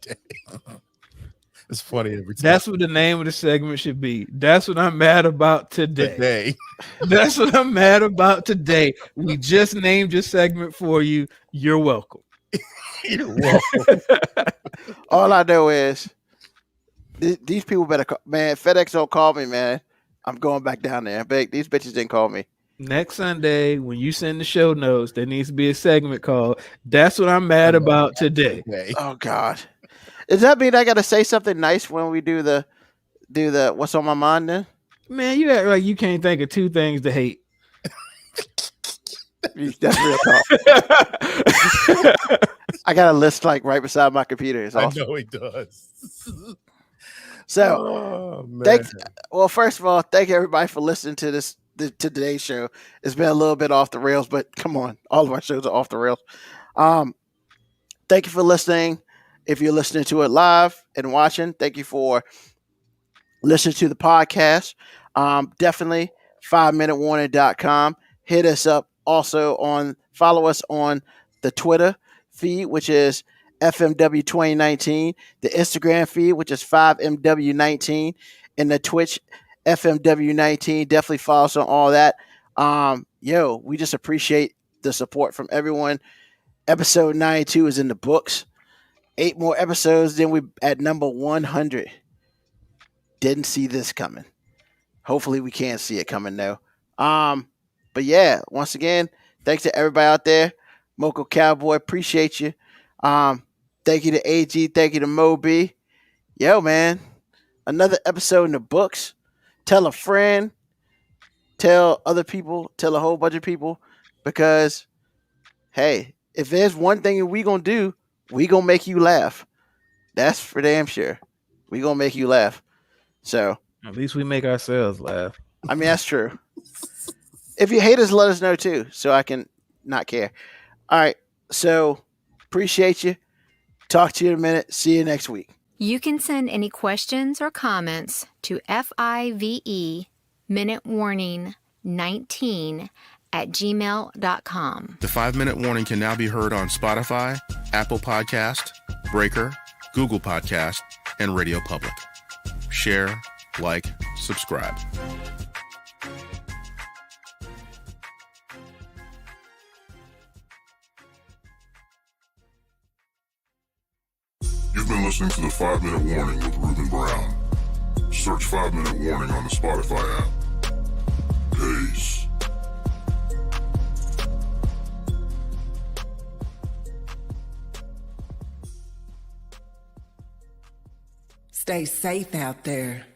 funny every time. That's what the name of the segment should be. That's what I'm mad about today. That's what I'm mad about today. We just named your segment for you. You're welcome. You're welcome. All I know is these people better call, man. FedEx don't call me, man. I'm going back down there. These bitches didn't call me. Next Sunday, when you send the show notes, there needs to be a segment called "That's What I'm Mad About Today." Oh God, does that mean I got to say something nice when we do the what's on my mind? Then, man, you act like you can't think of 2 things to hate. That's real talk. I got a list like right beside my computer. It's awesome. I know he does. So, first of all, thank everybody for listening to to today's show. It's been a little bit off the rails, but come on, all of our shows are off the rails. Thank you for listening. If you're listening to it live and watching, thank you for listening to the podcast. Definitely 5minutewarning.com. Hit us up also follow us on the Twitter feed, which is FMW 2019, the Instagram feed, which is 5MW19, and the Twitch FMW19. Definitely follow us on all that. We just appreciate the support from everyone. Episode 92 is in the books. 8 more episodes, then we at number 100. Didn't see this coming. Hopefully we can see it coming though. But yeah, once again, thanks to everybody out there. Mocha Cowboy, appreciate you. Thank you to AG, thank you to Moby. Yo, man, another episode in the books. Tell a friend, tell other people, tell a whole bunch of people, because hey, if there's one thing we gonna do, we gonna make you laugh. That's for damn sure. We gonna make you laugh. So at least we make ourselves laugh. I mean, that's true. If you hate us, let us know too, so I can not care. All right. So appreciate you. Talk to you in a minute. See you next week. You can send any questions or comments to FIVE Minute Warning 19 at gmail.com. The 5-minute warning can now be heard on Spotify, Apple Podcast, Breaker, Google Podcast, and Radio Public. Share, like, subscribe. You've been listening to the 5-minute warning with Ruben Brown. Search 5-minute warning on the Spotify app. Peace. Stay safe out there.